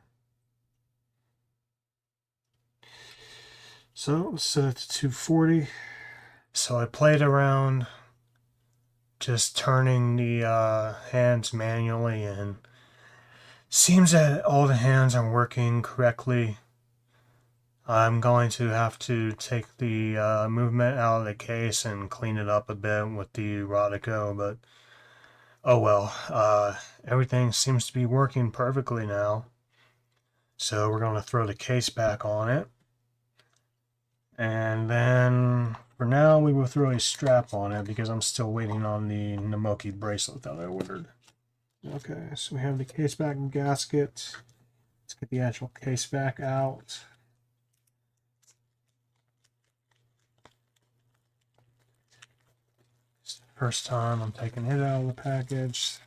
So let's set it to 2:40. So I played around just turning the hands manually, and seems that all the hands are working correctly. I'm going to have to take the movement out of the case and clean it up a bit with the Rodico, but oh well. Everything seems to be working perfectly now. So we're going to throw the case back on it. And then for now we will throw a strap on it because I'm still waiting on the Namoki bracelet that I ordered. Okay, so we have the case back and gasket. Let's get the actual case back out. It's the first time I'm taking it out of the package.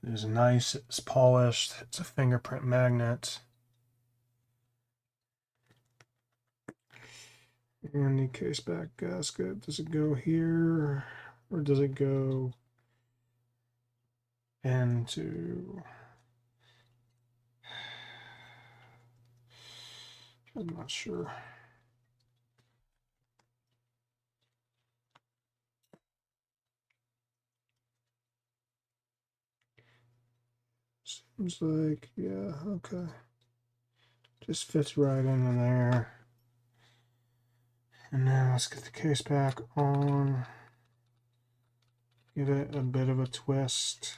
It is nice, it's polished, it's a fingerprint magnet. And the case back gasket, does it go here or does it go into... I'm not sure. Seems like, yeah, okay. Just fits right in there. And now let's get the case back on. Give it a bit of a twist.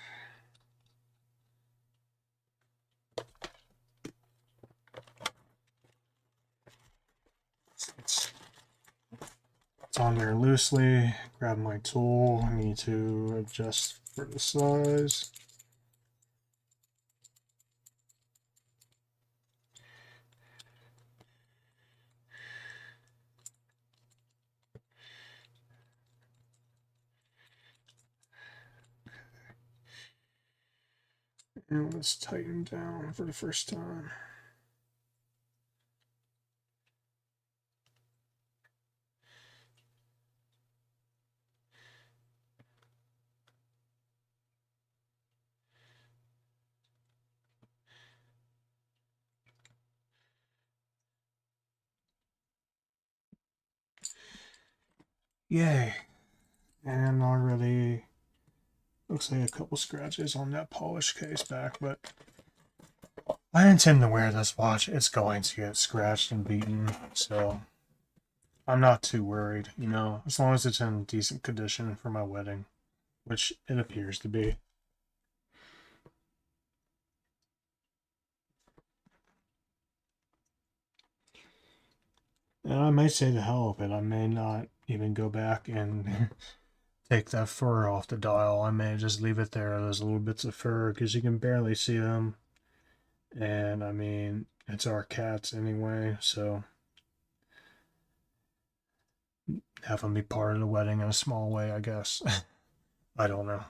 It's on there loosely. Grab my tool. I need to adjust for the size. And let's tighten down for the first time. Yay. And already looks like a couple scratches on that polished case back, but I intend to wear this watch. It's going to get scratched and beaten, so I'm not too worried, you know, as long as it's in decent condition for my wedding, which it appears to be. And I might say the hell of it. I may not even go back and take that fur off the dial. I may just leave it there. There's little bits of fur because you can barely see them. And I mean, it's our cats anyway, so have them be part of the wedding in a small way, I guess. I don't know.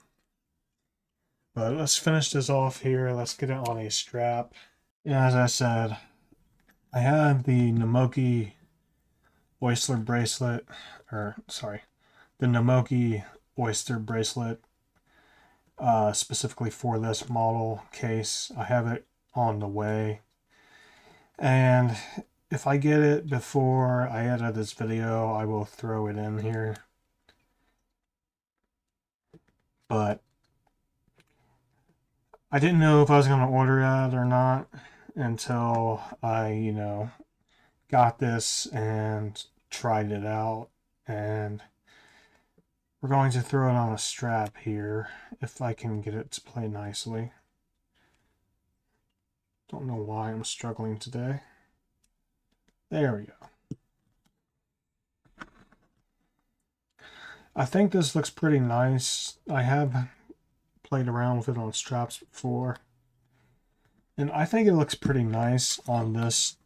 But let's finish this off here. Let's get it on a strap. Yeah, as I said, I have the Namoki Oyster bracelet, or sorry, the Namoki Oyster bracelet specifically for this model case. I have it on the way. And if I get it before I edit this video, I will throw it in here. But I didn't know if I was going to order that or not until I, you know, got this and tried it out. And we're going to throw it on a strap here if I can get it to play nicely. Don't know why I'm struggling today. There we go. I think this looks pretty nice. I have played around with it on straps before. And I think it looks pretty nice on this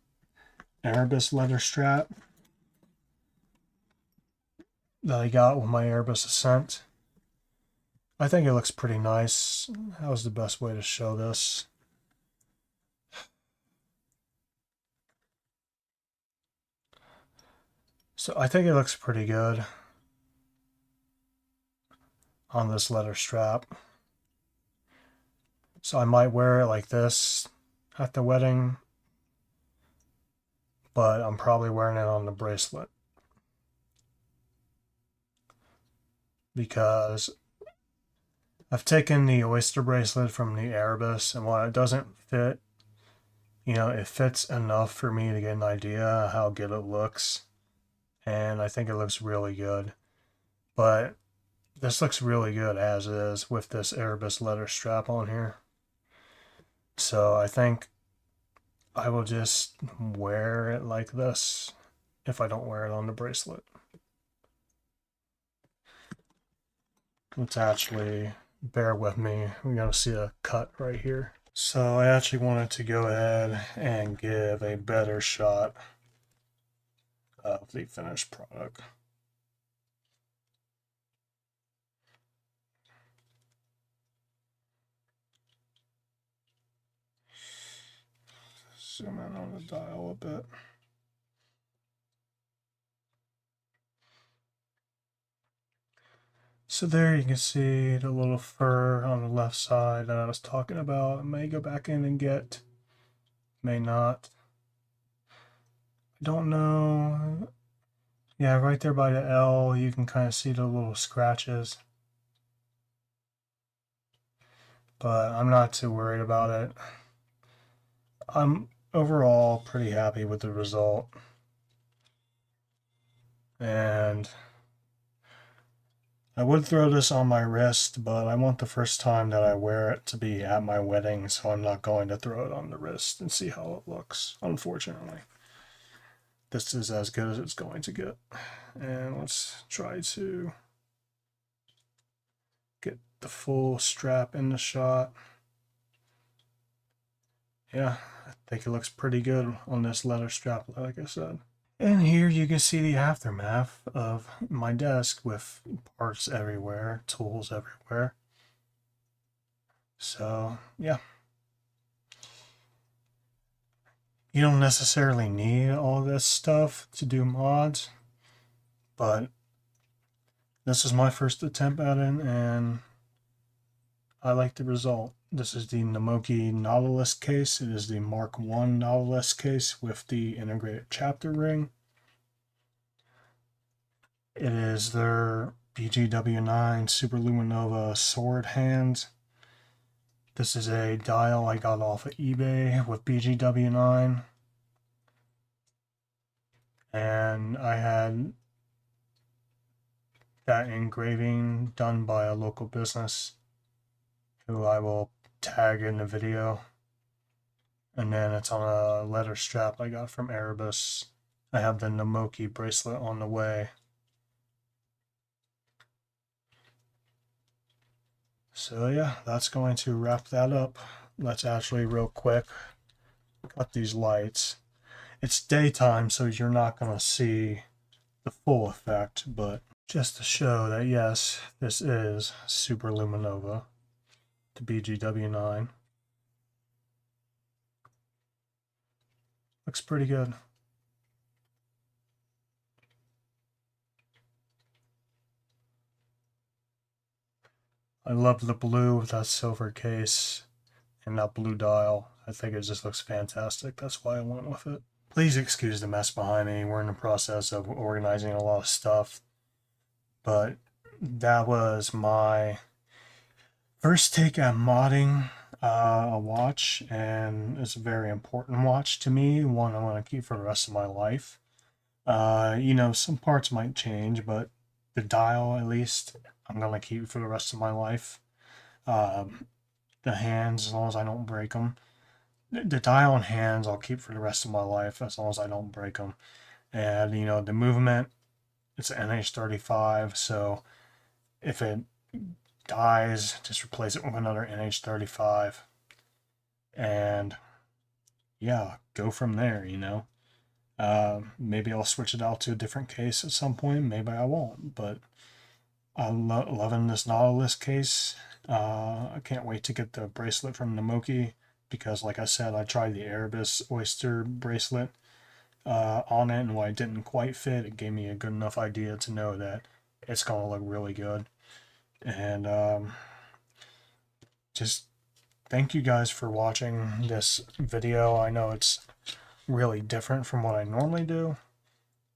Erebus leather strap that I got with my Erebus Ascent. I think it looks pretty nice. How's the best way to show this? So I think it looks pretty good on this leather strap. So I might wear it like this at the wedding, but I'm probably wearing it on the bracelet. because I've taken the oyster bracelet from the Erebus, and while it doesn't fit, it fits enough for me to get an idea how good it looks, and I think it looks really good. But this looks really good as is with this Erebus leather strap on here. So I think I will just wear it like this if I don't wear it on the bracelet. Let's actually bear with me. We're going to see a cut right here. So I actually wanted to go ahead and give a better shot of the finished product. Zoom in on the dial a bit. So there you can see the little fur on the left side that I was talking about. I may go back in and get, may not. I don't know. Yeah, right there by the L, you can kind of see the little scratches. But I'm not too worried about it. I'm overall pretty happy with the result. And I would throw this on my wrist, but I want the first time that I wear it to be at my wedding, so I'm not going to throw it on the wrist and see how it looks, unfortunately. This is as good as it's going to get. And let's try to get the full strap in the shot. Yeah, I think it looks pretty good on this leather strap, like I said. And here you can see the aftermath of my desk with parts everywhere, tools everywhere. So, yeah. You don't necessarily need all this stuff to do mods, but this is my first attempt at it, and I like the result. This is the Namoki Nautilus case. It is the Mark I Nautilus case with the integrated chapter ring. It is their BGW9 Superluminova sword hand. This is a dial I got off of eBay with BGW9. And I had that engraving done by a local business who I will tag in the video. And then it's on a leather strap I got from Erebus. I have the Namoki bracelet on the way. So yeah, that's going to wrap that up. Let's actually real quick cut these lights. It's daytime, so you're not going to see the full effect, but just to show that yes, this is Superluminova, the BGW9. Looks pretty good. I love the blue with that silver case and that blue dial. I think it just looks fantastic. That's why I went with it. Please excuse the mess behind me. We're in the process of organizing a lot of stuff. But that was my first take at modding a watch, and it's a very important watch to me, one I want to keep for the rest of my life. Some parts might change, but the dial, at least, I'm going to keep for the rest of my life. The hands, as long as I don't break them. The dial and hands I'll keep for the rest of my life, as long as I don't break them. And, the movement, it's an NH35, so if it dies, just replace it with another NH35. And, yeah, go from there, Maybe I'll switch it out to a different case at some point. Maybe I won't, but I'm loving this Nautilus case. I can't wait to get the bracelet from Namoki because, like I said, I tried the Erebus Oyster bracelet on it, and while it didn't quite fit, it gave me a good enough idea to know that it's going to look really good. And just thank you guys for watching this video. I know it's really different from what I normally do,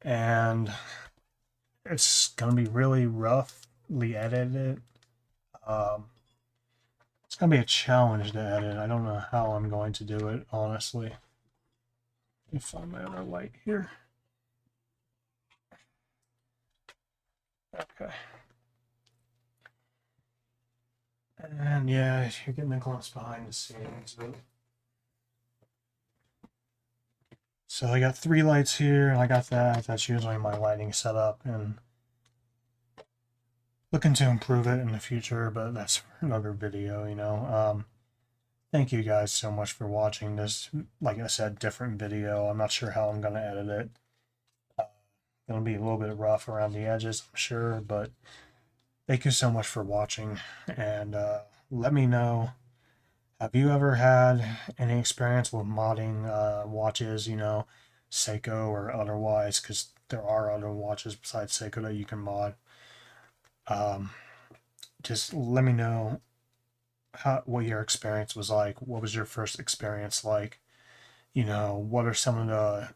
and it's going to be really rough edit it. It's gonna be a challenge to edit. I don't know how I'm going to do it, honestly. Let me find my other light here. Okay. And yeah, you're getting a glimpse behind the scenes. So I got 3 lights here, and I got that. That's usually my lighting setup, and looking to improve it in the future, but that's for another video, you know. Thank you guys so much for watching this, like I said, different video. I'm not sure how I'm going to edit it. It'll be a little bit rough around the edges, I'm sure, but thank you so much for watching, and let me know, have you ever had any experience with modding watches, you know, Seiko or otherwise, because there are other watches besides Seiko that you can mod. Just let me know what your experience was like. What was your first experience like? You know, what are some of the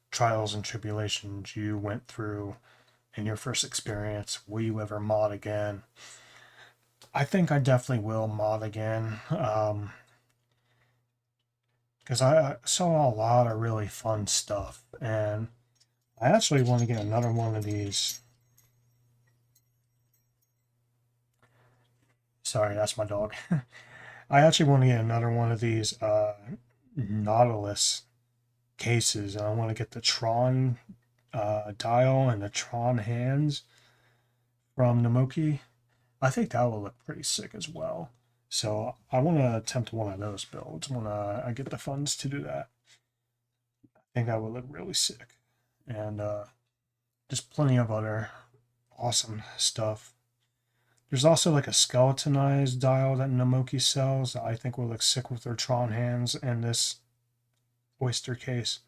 trials and tribulations you went through in your first experience? Will you ever mod again? I think I definitely will mod again. Because I saw a lot of really fun stuff, and I actually want to get another one of these. Sorry, that's my dog. I actually want to get another one of these Nautilus cases. I want to get the Tron dial and the Tron hands from Namoki. I think that will look pretty sick as well. So I want to attempt one of those builds when I get the funds to do that. I think that would look really sick. And just plenty of other awesome stuff. There's also like a skeletonized dial that Namoki sells that I think will look sick with their Tron hands and this Oyster case.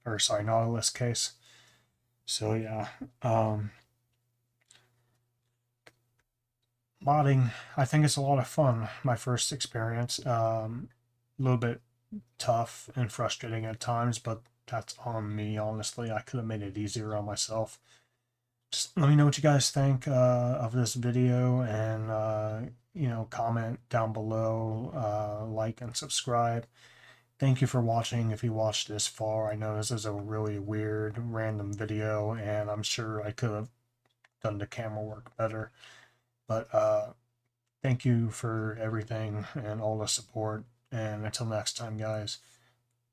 Or sorry, Nautilus case. So yeah. Modding, I think it's a lot of fun. My first experience. A little bit tough and frustrating at times, but that's on me, honestly. I could have made it easier on myself. Just let me know what you guys think of this video, and you know, comment down below, like and subscribe. Thank you for watching. If you watched this far, I know this is a really weird random video, and I'm sure I could have done the camera work better, but thank you for everything and all the support, and until next time, guys,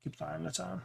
keep an eye on the time.